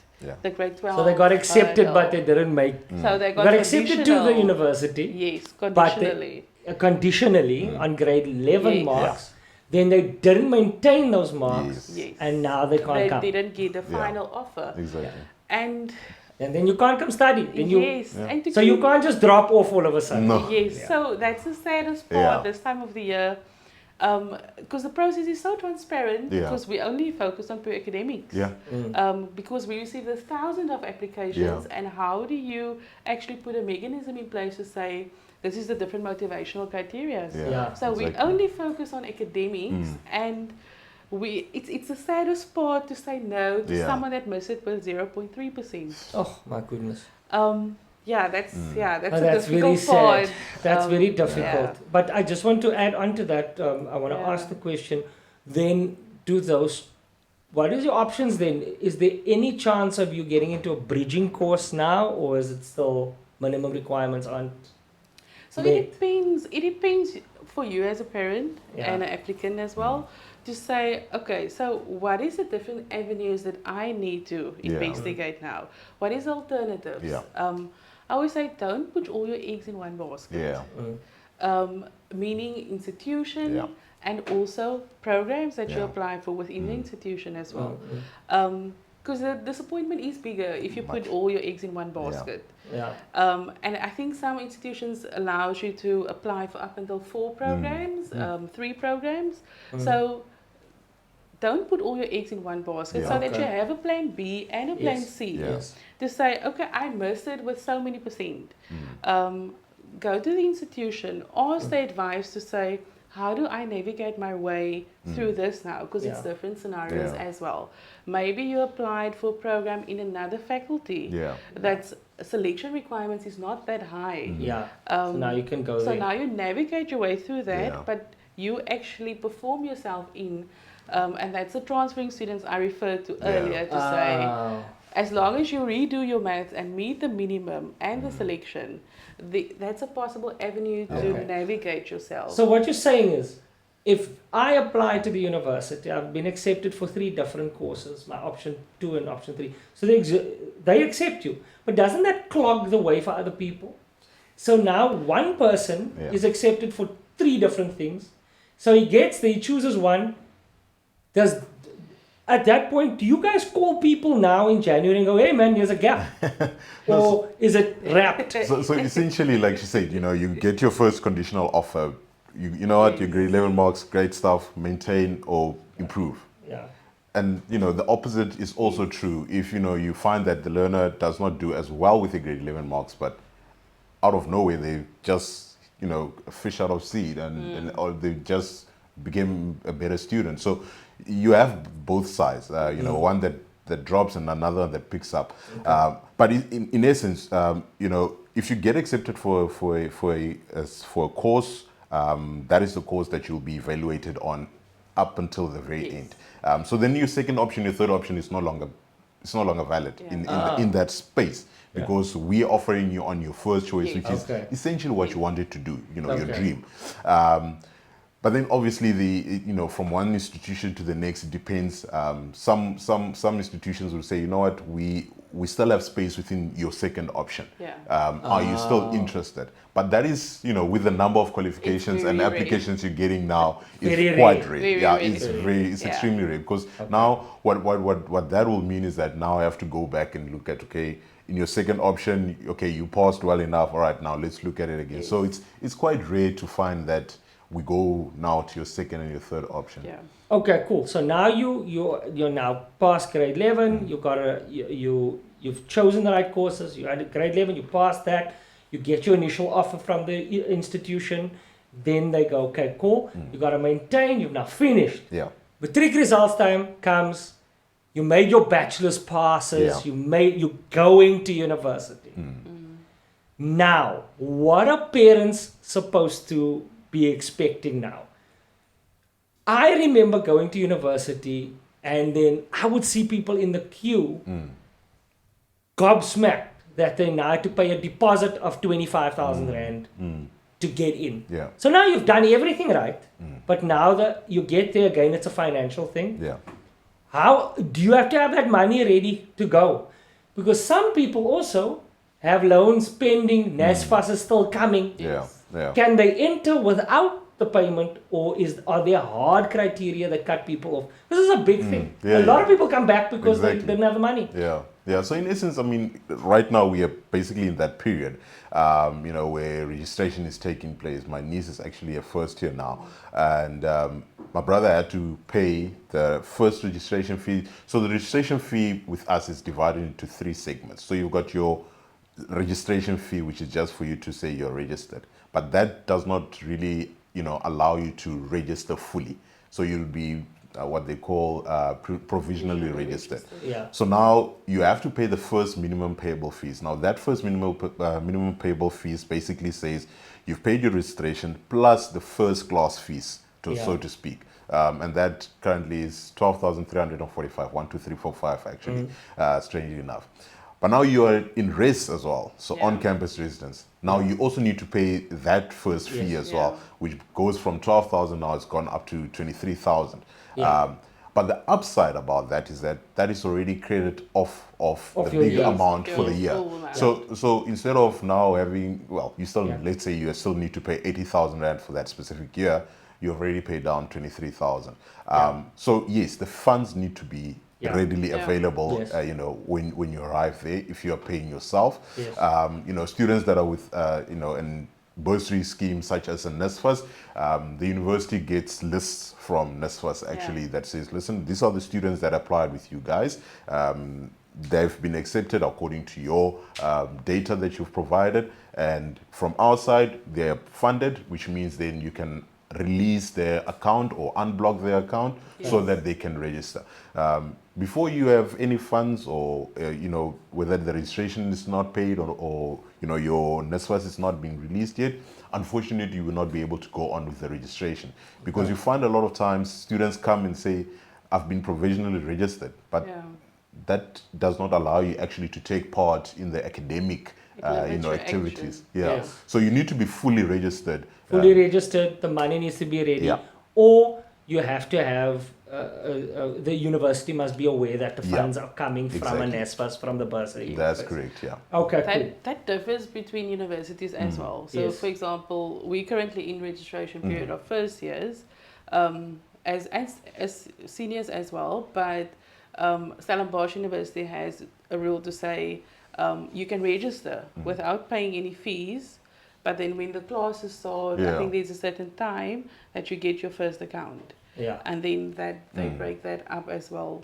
B: the grade 12.
A: So they got accepted, but they didn't make.
B: So they got
A: accepted to the university.
B: Yes, conditionally.
A: But conditionally on grade 11 marks. Then they didn't maintain those marks, and now they can't come.
B: They didn't get the final offer.
C: Exactly.
B: And
A: then you can't come study. Then
B: and
A: so you can't just drop off all of a sudden.
B: So that's the saddest part this time of the year, because the process is so transparent, because we only focus on pure academics. Because we receive the thousands of applications, and how do you actually put a mechanism in place to say, this is the different motivational criteria. So we only focus on academics, and it's the saddest part to say no to someone that missed it with 0.3%.
A: Oh my goodness.
B: That's a
A: that's
B: difficult
A: very
B: part.
A: sad. That's very difficult. But I just want to add on to that. I want to ask the question. Then what is your options then? Is there any chance of you getting into a bridging course now, or is it still minimum requirements aren't?
B: So it depends. It depends for you as a parent and an applicant as well, to say, okay, so what is the different avenues that I need to investigate now? What is alternatives? I always say, don't put all your eggs in one basket. Meaning institution and also programs that you apply for within the institution as well. Because the disappointment is bigger if you put all your eggs in one basket. And I think some institutions allows you to apply for up until 4 programs, 3 programs. So don't put all your eggs in one basket, so that you have a plan B and a plan C. To say, okay, I missed it with so many percent. Go to the institution, ask the advice to say, how do I navigate my way through this now? Because it's different scenarios as well. Maybe you applied for a program in another faculty. That's selection requirements is not that high.
A: So now you can go
B: So
A: there.
B: now you navigate your way through that, but you actually perform yourself in, and that's the transferring students I referred to earlier to say, as long as you redo your maths and meet the minimum and the selection, that's a possible avenue to navigate yourself.
A: So what you're saying is, if I apply to the university, I've been accepted for 3 different courses, my option 2 and option 3. So they accept you. But doesn't that clog the way for other people? So now one person is accepted for 3 different things. So he gets there, he chooses one. At that point, do you guys call people now in January and go, hey man, there's a gap? Or is it wrapped?
C: So essentially, like she said, you get your first conditional offer. You know what, your grade 11 marks, great stuff, maintain or improve. And the opposite is also true. If you find that the learner does not do as well with the grade 11 marks, but out of nowhere they just a fish out of seed, or they just became a better student. So you have both sides. One that drops and another that picks up. But in essence, if you get accepted for a course, that is the course that you'll be evaluated on up until the very end. So then your second option, your third option is no longer valid in that space, because we're offering you on your first choice, which is essentially what you wanted to do, your dream. But then obviously from one institution to the next, it depends. Some institutions will say, you know what, we still have space within your second option. Are you still interested? But that is, with the number of qualifications and applications you're getting now, is quite rare. It's extremely rare, because now what that will mean is that now I have to go back and look at, in your second option, you passed well enough. All right, now let's look at it again. So it's quite rare to find that we go now to your second and your third option.
A: Okay, cool. So now you're now past grade 11. You've chosen the right courses. You had grade 11. You passed that. You get your initial offer from the institution. Then they go, okay, cool. You got to maintain. You've now finished. Matric results time comes. You made your bachelor's passes. You're going to university. Now, what are parents supposed to be expecting now? I remember going to university, and then I would see people in the queue gobsmacked that they now had to pay a deposit of 25,000 rand to get in. So now you've done everything right, but now that you get there again, it's a financial thing. How do you have to have that money ready to go? Because some people also have loans pending, NSFAS is still coming. Can they enter without the payment, or are there hard criteria that cut people off? This is a big thing. A lot of people come back because they didn't have the money.
C: So in essence, I mean, right now we are basically in that period, where registration is taking place. My niece is actually a first year now, and my brother had to pay the first registration fee. So the registration fee with us is divided into 3 segments. So you've got your registration fee, which is just for you to say you're registered, but that does not really allow you to register fully. So you'll be what they call provisionally registered. So now you have to pay the first minimum payable fees. Now that first minimum payable fees basically says you've paid your registration plus the first class fees, so to speak. And that currently is 12,345, 1, 2, 3, 4, 5 actually, strangely enough. But now you are in res as well, so on-campus residence. Now you also need to pay that first fee as well, which goes from 12,000 now, it's gone up to 23,000. But the upside about that is that is already credited off the big amount for the year. So instead of now having, you still, let's say you still need to pay 80,000 rand for that specific year, you've already paid down 23,000. So yes, the funds need to be readily available, when you arrive there, if you are paying yourself. Students that are with, in bursary schemes such as a NSFAS, the university gets lists from NSFAS actually that says, listen, these are the students that applied with you guys. they've been accepted according to your data that you've provided, and from our side they're funded, which means then you can release their account or unblock their account so that they can register. Before you have any funds, or whether the registration is not paid, or your NSFAS is not being released yet, unfortunately you will not be able to go on with the registration, because you find a lot of times students come and say, I've been provisionally registered, but that does not allow you actually to take part in the academic activities. So you need to be fully registered.
A: Registered, the money needs to be ready, or you have to have the university must be aware that the funds are coming from an NSFAS, from the bursary.
C: That's correct,
A: Okay, cool.
B: That differs between universities as well. So, for example, we're currently in registration period of first years, as seniors as well, but Stellenbosch University has a rule to say you can register without paying any fees, but then when the classes start, I think there's a certain time that you get your first account. And then they break that up as well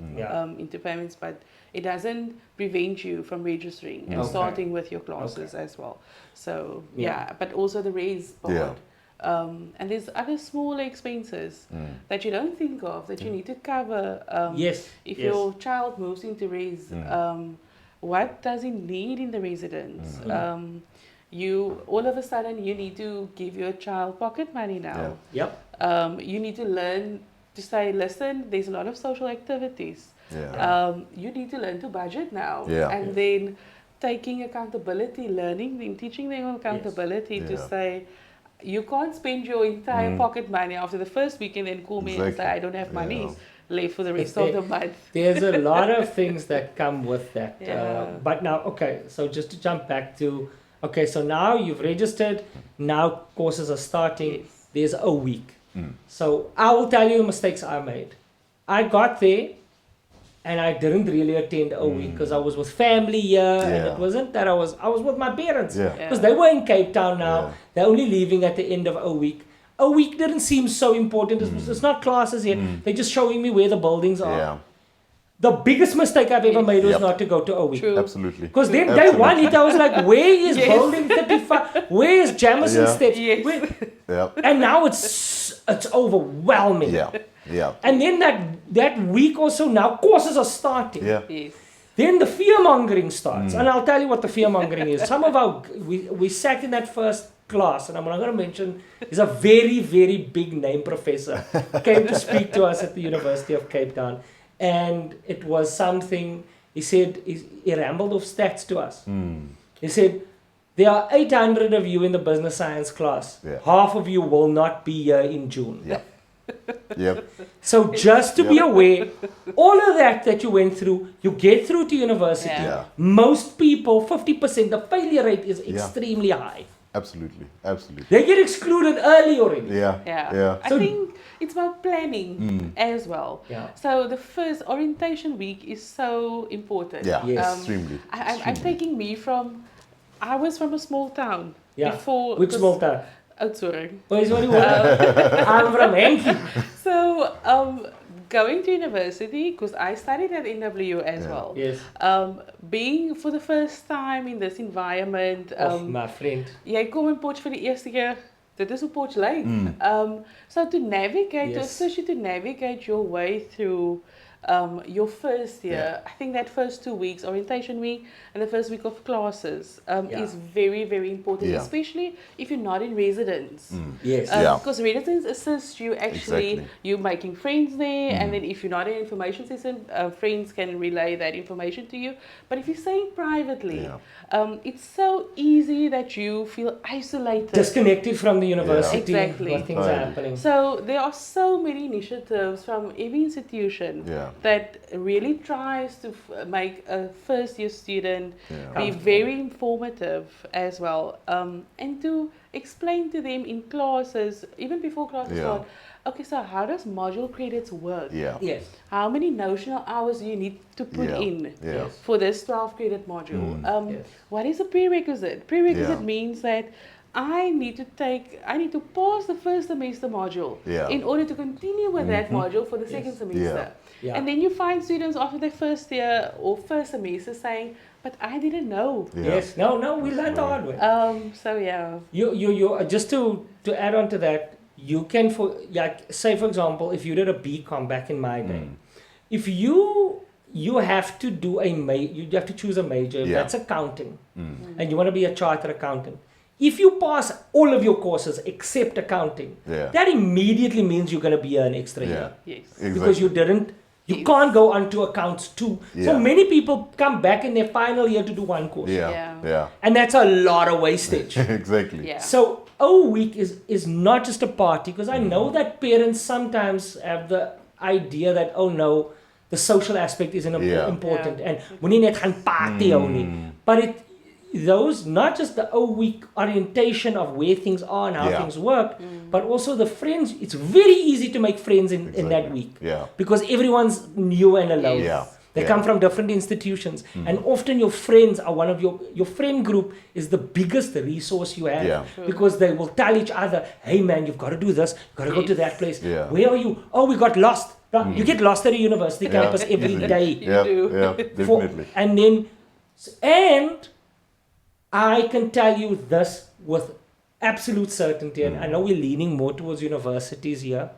B: into payments, but it doesn't prevent you from registering and starting with your classes as well. So but also the raise part. And there's other smaller expenses that you don't think of that you need to cover. If your child moves into raise, what does he need in the residence? You all of a sudden you need to give your child pocket money now. You need to learn to say, listen, there's a lot of social activities. You need to learn to budget now. And then taking accountability, learning, then teaching them accountability to say, you can't spend your entire pocket money after the first week and then call me and say, I don't have money left for the rest of the month.
A: There's a lot of things that come with that. But now, so just to jump back to, so now you've registered, now courses are starting, there's a week. So I will tell you mistakes I made. I got there and I didn't really attend a week because I was with family here, and it wasn't that I was with my parents because they were in Cape Town now. They're only leaving at the end of a week. A week didn't seem so important. It's not classes yet. They're just showing me where the buildings are. The biggest mistake I've ever made was not to go to a week.
B: True.
C: Absolutely.
A: Because then day one hit, I was like, where is building 35? Where is Jamison Steps? And now it's overwhelming. And then that week or so now, courses are starting. Then the fear-mongering starts. And I'll tell you what the fear-mongering is. Some of we sat in that first class, and I'm not going to mention, he's a very, very big name professor, came to speak to us at the University of Cape Town. And it was something, he said, he rambled off stats to us. He said, there are 800 of you in the business science class. Half of you will not be here in June. So just to be aware, all of that you went through, you get through to university. Most people, 50%, the failure rate is extremely high.
C: Absolutely.
A: They get excluded early already.
B: I think it's about planning as well. So the first orientation week is so important.
C: Extremely.
B: I'm taking I was from a small town before.
A: Which small town?
B: Oh, sorry.
A: I'm from Enki.
B: So going to university, because I studied at NW as well. Being for the first time in this environment.
A: My friend.
B: Jy kom in Potch vir die eerste keer. Dit is hoe Potch lyk. So to navigate, especially to navigate your way through your first year, I think that first 2 weeks, orientation week and the first week of classes, is very, very important, especially if you're not in residence. Because residence assists you you making friends there, and then if you're not in information system, friends can relay that information to you. But if you're staying privately, it's so easy that you feel isolated.
A: Disconnected from the university.
B: Exactly.
A: What things are happening.
B: So there are so many initiatives from every institution that really tries to make a first year student be very informative as well, and to explain to them in classes, even before classes start, okay, so how does module credits work? How many notional hours do you need to put in for this 12 credit module? What is a prerequisite? Prerequisite means that I need to pause the first semester module
C: Yeah.
B: in order to continue with that module for the second semester.
A: Yeah.
B: And then you find students after their first year or first semester saying, but I didn't know.
C: Yeah.
A: Yes. No, we learned the hard way.
B: So yeah.
A: You just to add on to that, you can say for example, if you did a BCom back in my day, if you have to do you have to choose a major, if that's accounting, and you want to be a chartered accountant. If you pass all of your courses except accounting, that immediately means you're going to be an extra year.
B: Yes.
C: Exactly.
A: Because you can't go on to accounts too. So many people come back in their final year to do one course.
C: Yeah.
A: And that's a lot of wastage.
C: Exactly.
B: Yeah.
A: So O week is not just a party, because I know that parents sometimes have the idea that, oh no, the social aspect isn't important and we need net gaan party only. But those, not just the O week orientation of where things are and how things work, but also the friends. It's very easy to make friends in that week.
C: Yeah.
A: Because everyone's new and alone.
C: Yeah.
A: They come from different institutions, and often your friends are one of your friend group is the biggest resource you have, because they will tell each other, hey man, you've got to do this, you've got to go to that place. Where are you? Oh, we got lost. You get lost at a university campus every day.
C: Yeah, definitely.
A: And I can tell you this with absolute certainty, and I know we're leaning more towards universities here,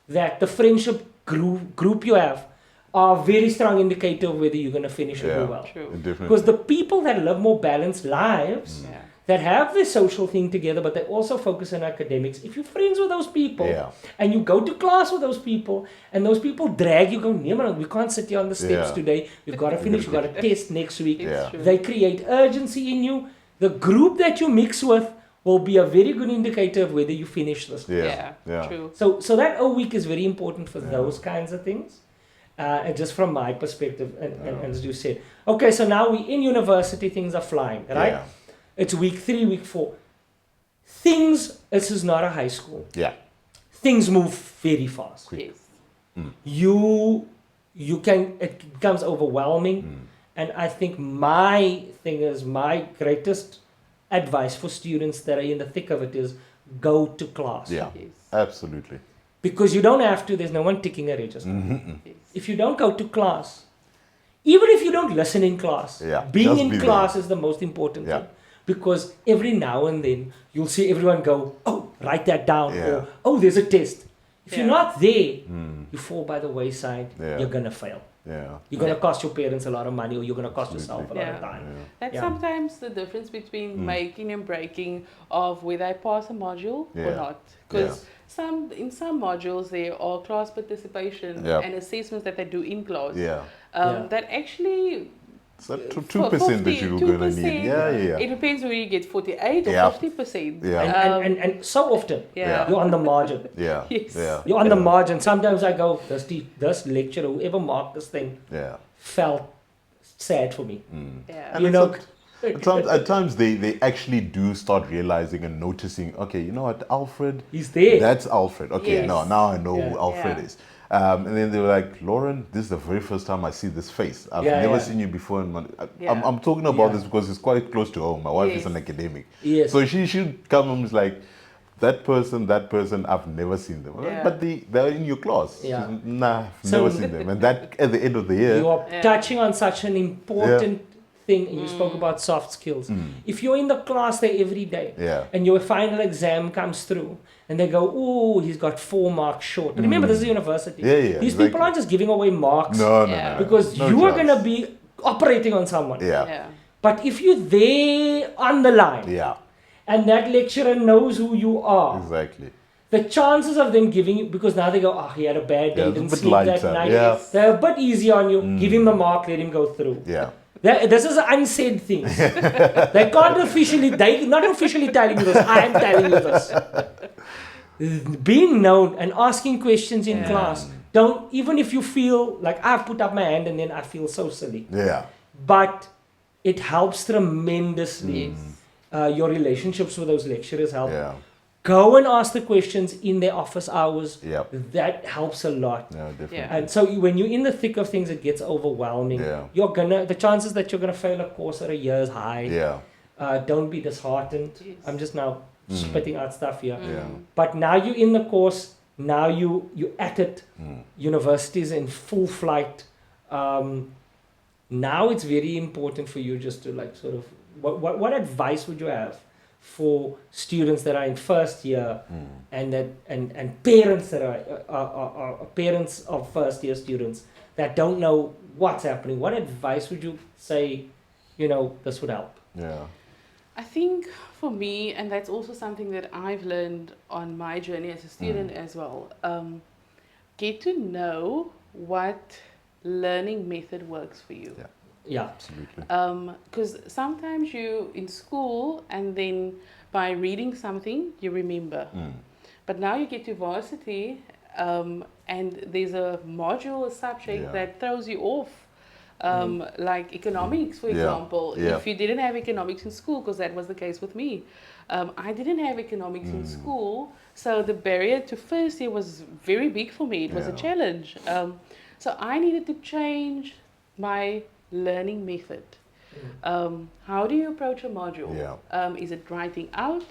A: that the friendship group you have are a very strong indicator of whether you're going to finish or do well.
B: True.
A: Because the people that live more balanced lives, that have this social thing together, but they also focus on academics, if you're friends with those people, and you go to class with those people, and those people drag you, go, no, we can't sit here on the steps today, we've got to finish, we've got a test next week. They create urgency in you. The group that you mix with will be a very good indicator of whether you finish this.
B: True.
A: So that O week is very important for those kinds of things. And just from my perspective, and as you said, okay, so now we're in university, things are flying, right? It's week 3, week 4. This is not a high school. Things move very fast.
B: Yes.
A: You can, it becomes overwhelming. And I think my greatest advice for students that are in the thick of it is go to class.
C: Yes. Absolutely.
A: Because you don't have to, there's no one ticking a register. If you don't go to class, even if you don't listen in class, being in class is the most important thing. Because every now and then you'll see everyone go, oh, write that down, or oh, there's a test. If you're not there, you fall by the wayside, you're going to fail. You're going to cost your parents a lot of money, or you're going to cost yourself a lot of time.
B: That's sometimes the difference between making and breaking of whether I pass a module or not. Because in some modules there are class participation and assessments that they do in class. That actually...
C: So 2% that you're going to need.
B: It depends whether you get 48 or 50%.
A: And so often, you're on the margin. You're on the margin. Sometimes I go, this lecturer, whoever marked this thing, felt sad for me.
C: You know, at times they actually do start realizing and noticing, okay, you know what, Alfred,
A: he's there.
C: That's Alfred. Okay, now I know who Alfred is. And then they were like, Lauren, this is the very first time I see this face. I've never seen you before. I'm talking about this because it's quite close to home. My wife is an academic. So she should come and was like, that person, I've never seen them. But they're in your class. Nah, I've never seen them. And that at the end of the year.
A: You are touching on such an important thing, and you spoke about soft skills. If you're in the class there every day, and your final exam comes through, and they go, oh, he's got 4 marks short. Remember, this is university. These people aren't just giving away marks.
C: No.
A: Because you are going to be operating on someone. But if you're there on the line, and that lecturer knows who you are, the chances of them giving you, because now they go, oh, he had a bad day, didn't sleep that night. They're a bit easy on you. Give him the mark, let him go through. This is an unsaid thing. They're not officially telling you this. I am telling you this. Being known and asking questions in class, even if you feel like I've put up my hand and then I feel so silly. But it helps tremendously. Your relationships with those lecturers help. Go and ask the questions in their office hours. That helps a lot. And so when you're in the thick of things, it gets overwhelming. The chances that you're gonna fail a course at a year is high. Don't be disheartened. I'm just now spitting out stuff here.
C: Yeah.
A: But now you're in the course, now you at it, universities in full flight. Now it's very important for you just to like sort of, what advice would you have for students that are in first year and parents that are parents of first year students that don't know what's happening? What advice would you say, this would help?
C: Yeah.
B: I think for me, and that's also something that I've learned on my journey as a student as well, get to know what learning method works for you.
C: Yeah.
A: Yeah.
C: Absolutely.
B: Because sometimes you in school and then by reading something you remember, but now you get to varsity and there's a module, a subject that throws you off. Like economics, for example.
C: Yeah.
B: If you didn't have economics in school, because that was the case with me, I didn't have economics in school, so the barrier to first year was very big for me. It was a challenge. So I needed to change my learning method. How do you approach a module? Is it writing out?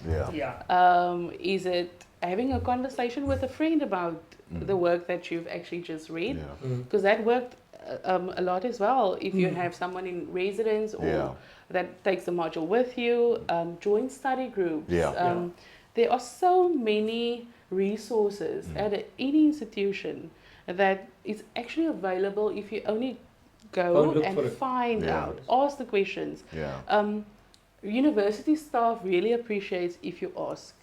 B: Is it having a conversation with a friend about the work that you've actually just read? Because that worked a lot as well. If you have someone in residence or that takes the module with you, join study groups. There are so many resources at any institution that is actually available if you only go and find out, ask the questions. University staff really appreciates if you ask.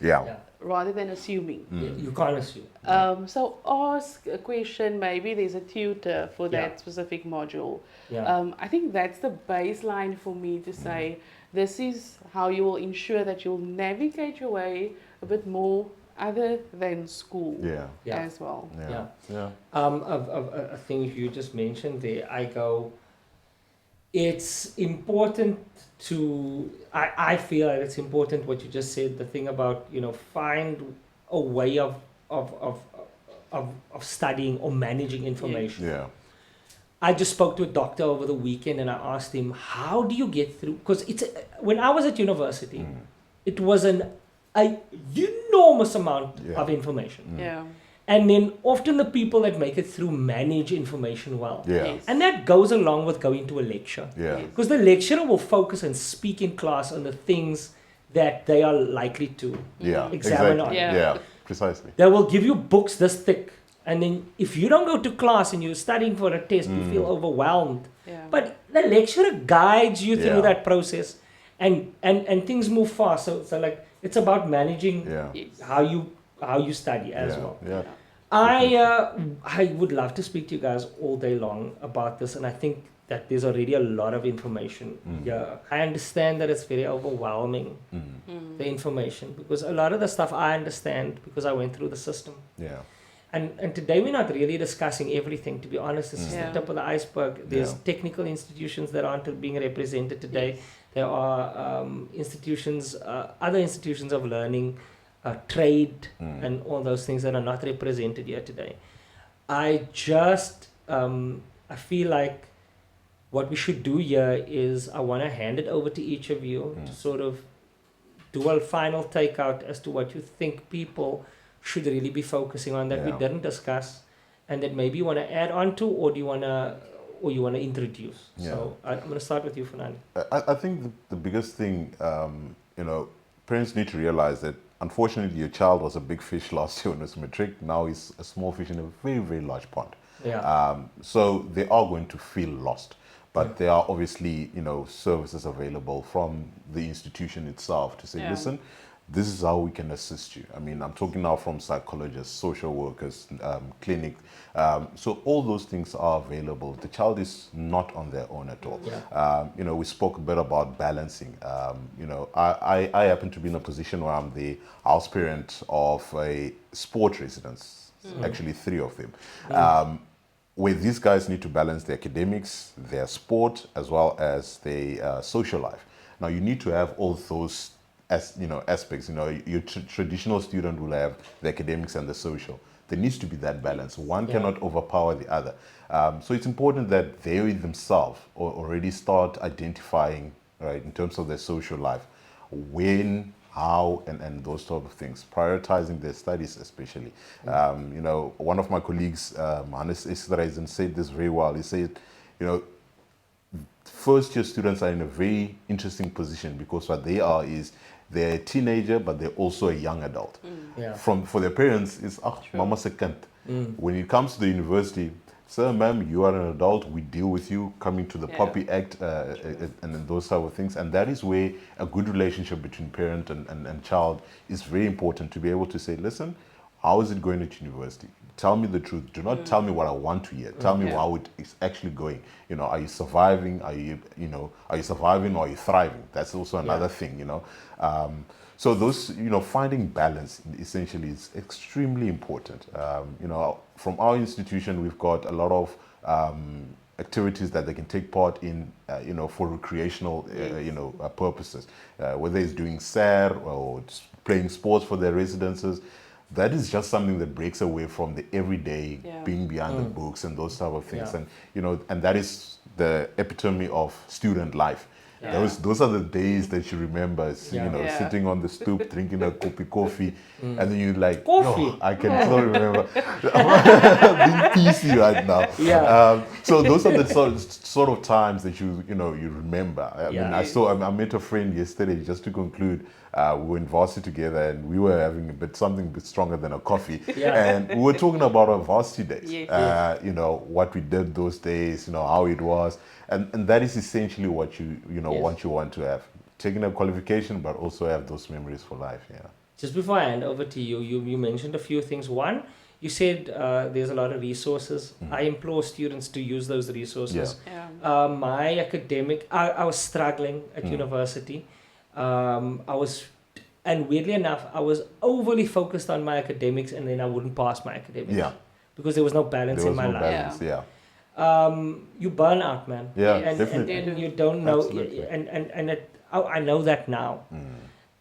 B: Rather than assuming.
A: You can't assume.
B: So ask a question, maybe there's a tutor for that specific module. I think that's the baseline for me to say, this is how you will ensure that you'll navigate your way a bit more other than school as well.
A: A thing you just mentioned there, it's important to, I feel like it's important what you just said, the thing about, find a way of studying or managing information. I just spoke to a doctor over the weekend and I asked him, how do you get through? Because when I was at university, it was an enormous amount of information. And then often the people that make it through manage information well. And that goes along with going to a lecture. Because the lecturer will focus and speak in class on the things that they are likely to examine on.
C: Precisely.
A: They will give you books this thick. And then if you don't go to class and you're studying for a test, you feel overwhelmed. But the lecturer guides you through that process and things move fast. So like it's about managing how you study as well. I would love to speak to you guys all day long about this, and I think that there's already a lot of information. I understand that it's very overwhelming, the information, because a lot of the stuff I understand because I went through the system. And today we're not really discussing everything, to be honest. This is the tip of the iceberg. There's technical institutions that aren't being represented today. There are institutions, other institutions of learning, trade, and all those things that are not represented here today. I feel like what we should do here is I want to hand it over to each of you to sort of do a final takeout as to what you think people should really be focusing on that we didn't discuss, and that maybe you want to add on to, or do you want to introduce. So I'm going to start with you, Fernando.
C: I think the biggest thing, parents need to realize that unfortunately your child was a big fish last year when it was matric. Now he's a small fish in a very, very large pond. So they are going to feel lost. But there are obviously, services available from the institution itself to say, listen, this is how we can assist you. I mean, I'm talking now from psychologists, social workers, clinic. So all those things are available. The child is not on their own at all. We spoke a bit about balancing. I happen to be in a position where I'm the house parent of a sport residence, actually 3 of them. Where these guys need to balance their academics, their sport, as well as their social life. Now, you need to have all those aspects. Your traditional student will have the academics and the social. There needs to be that balance. One cannot overpower the other. So it's important that they themselves already start identifying, right, in terms of their social life, when, how and those sort of things, prioritizing their studies especially. You know, one of my colleagues, Hannes Esterhuizen, said this very well. He said, you know, first year students are in a very interesting position because what they are is they're a teenager, but they're also a young adult.
A: Yeah.
C: For their parents, it's mama's a kind. When it comes to the university, sir, ma'am, you are an adult. We deal with you coming to the Poppy Act and those type of things. And that is where a good relationship between parent and child is very important, to be able to say, listen, how is it going at university? Tell me the truth. Do not tell me what I want to hear. Tell me how it is actually going. You know, are you surviving? Are you surviving or are you thriving? That's also another thing, you know. So those, you know, finding balance essentially is extremely important. You know, from our institution, we've got a lot of activities that they can take part in, you know, for recreational, you know, purposes. Whether it's doing SAR or just playing sports for their residences, that is just something that breaks away from the everyday being behind the books and those type of things. And, you know, and that is the epitome of student life. Those are the days that you remember, you know, sitting on the stoop, drinking a cup of coffee, and then you're like,
A: coffee.
C: I can still remember being PC right now. So those are the sort of times that you remember. I mean, I met a friend yesterday, just to conclude. We were in varsity together, and we were having something a bit stronger than a coffee. And we were talking about our varsity days. You know, what we did those days, you know, how it was. And that is essentially what what you want to have. Taking a qualification, but also have those memories for life.
A: Just before I hand over to you, you mentioned a few things. One, you said there's a lot of resources. I implore students to use those resources. My academic, I was struggling at university. And weirdly enough, I was overly focused on my academics, and then I wouldn't pass my academics. Because there was no balance in my life. You burn out, man.
C: Definitely.
A: And you don't know. I know that now.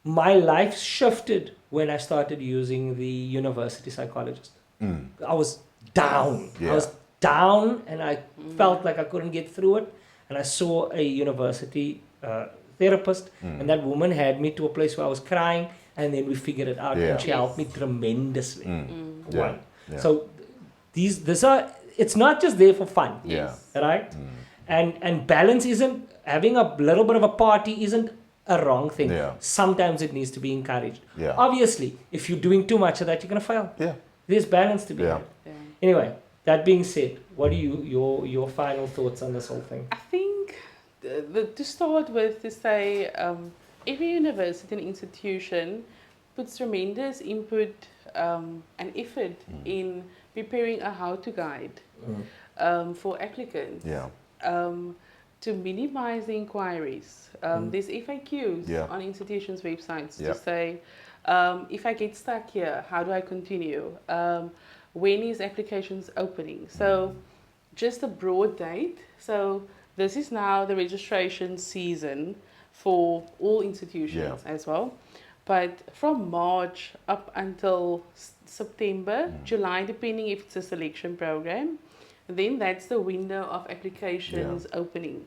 A: My life shifted when I started using the university psychologist. I was down. I was down, and I felt like I couldn't get through it. And I saw a university therapist, and that woman had me to a place where I was crying, and then we figured it out, and she helped me tremendously. So these are, it's not just there for fun, right? And balance isn't, having a little bit of a party isn't a wrong thing. Sometimes it needs to be encouraged. Obviously, if you're doing too much of that, you're gonna fail. There's balance to be had. Anyway, that being said, what are your final thoughts on this whole thing?
B: I think to start with, to say every university and institution puts tremendous input and effort in preparing a how-to guide for applicants to minimize the inquiries. There's FAQs on institutions' websites to say, if I get stuck here, how do I continue? When is applications opening? So just a broad date. So this is now the registration season for all institutions as well. But from March up until September, July, depending if it's a selection program, then that's the window of applications opening.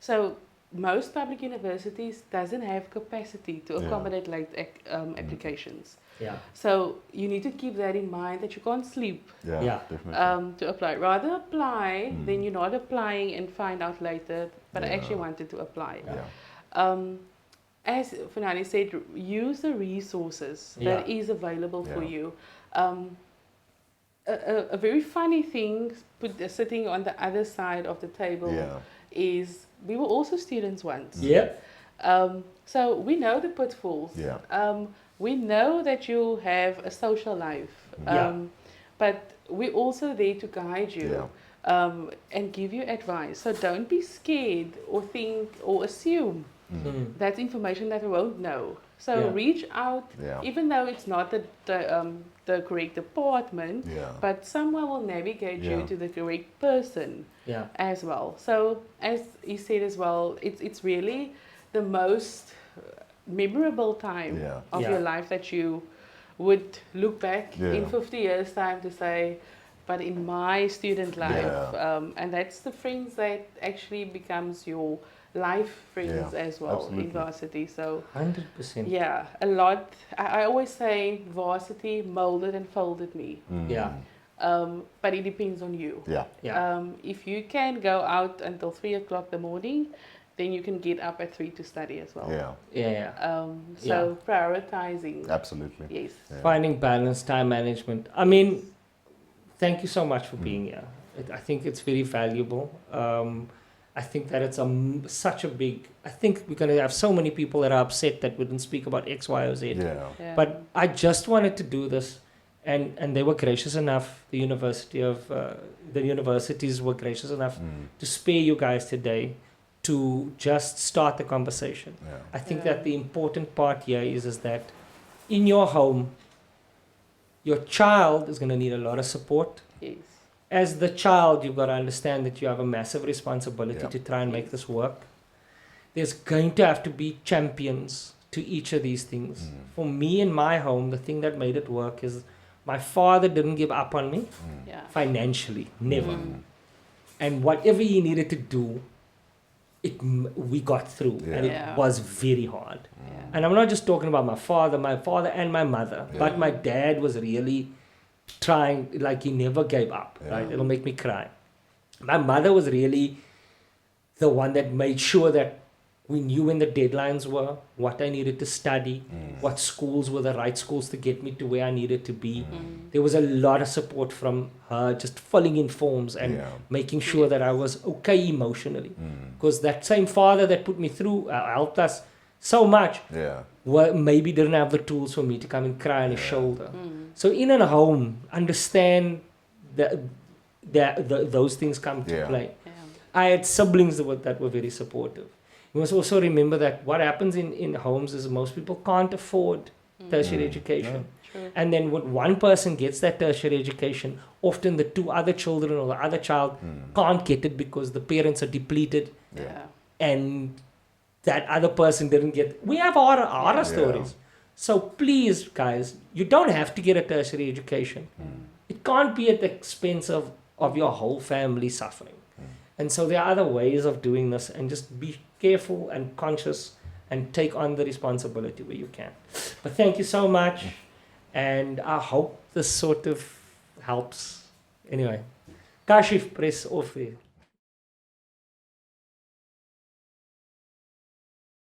B: So most public universities doesn't have capacity to accommodate late applications. So you need to keep that in mind, that you can't sleep
C: Definitely.
B: to apply. Rather apply than you're not applying and find out later, but I actually wanted to apply. As Funani said, use the resources that is available for you. A very funny thing sitting on the other side of the table is we were also students once. So we know the pitfalls. We know that you have a social life, but we're also there to guide you and give you advice. So don't be scared or think or assume that's information that we won't know. So reach out, even though it's not the correct department, but someone will navigate you to the correct person as well. So as he said as well, it's really the most memorable time of your life that you would look back in 50 years' time to say, but in my student life, and that's the friends that actually becomes your life friends
C: Yeah,
B: as well
C: absolutely.
B: in varsity. So
A: 100%.
B: yeah, a lot. I always say varsity molded and folded me.
A: Yeah.
B: But it depends on you.
C: Yeah.
A: Yeah.
B: If you can go out until 3 o'clock in the morning, then you can get up at 3 to study as well.
C: Yeah.
A: Yeah. Yeah.
B: So prioritizing.
C: Absolutely.
B: Yes.
C: Yeah.
A: Finding balance, time management. I mean, thank you so much for being here. I think it's very valuable. I think that it's such a big. I think we're going to have so many people that are upset that we didn't speak about X, Y, or Z.
C: Yeah.
B: Yeah.
A: But I just wanted to do this, and they were gracious enough. The universities were gracious enough to spare you guys today to just start the conversation.
C: Yeah.
A: I think
B: Yeah.
A: that the important part here is that in your home, your child is going to need a lot of support.
B: Yes.
A: As the child, you've got to understand that you have a massive responsibility
C: Yeah.
A: to try and make
B: Yes.
A: this work. There's going to have to be champions to each of these things. For me in my home, the thing that made it work is my father didn't give up on me
B: Yeah.
A: financially, never. And whatever he needed to do, we got through, and it
B: Yeah.
A: was very hard.
B: Yeah.
A: And I'm not just talking about my father and my mother, but my dad was really trying, like he never gave up, right? It'll make me cry. My mother was really the one that made sure that we knew when the deadlines were, what I needed to study, what schools were the right schools to get me to where I needed to be. There was a lot of support from her, just filling in forms and making sure that I was okay emotionally. Because that same father that put me through helped us so much, maybe didn't have the tools for me to come and cry on his shoulder. So in a home, understand that those things come to play.
B: Yeah.
A: I had siblings that were very supportive. You must also remember that what happens in homes is most people can't afford tertiary education.
B: True.
A: And then when one person gets that tertiary education, often the two other children or the other child can't get it because the parents are depleted
B: Yeah.
A: and that other person didn't get. We have horror stories. So please, guys, you don't have to get a tertiary education. It can't be at the expense of your whole family suffering. And so there are other ways of doing this, and just be careful and conscious and take on the responsibility where you can. But thank you so much, and I hope this sort of helps. Anyway, Kashif, press off there.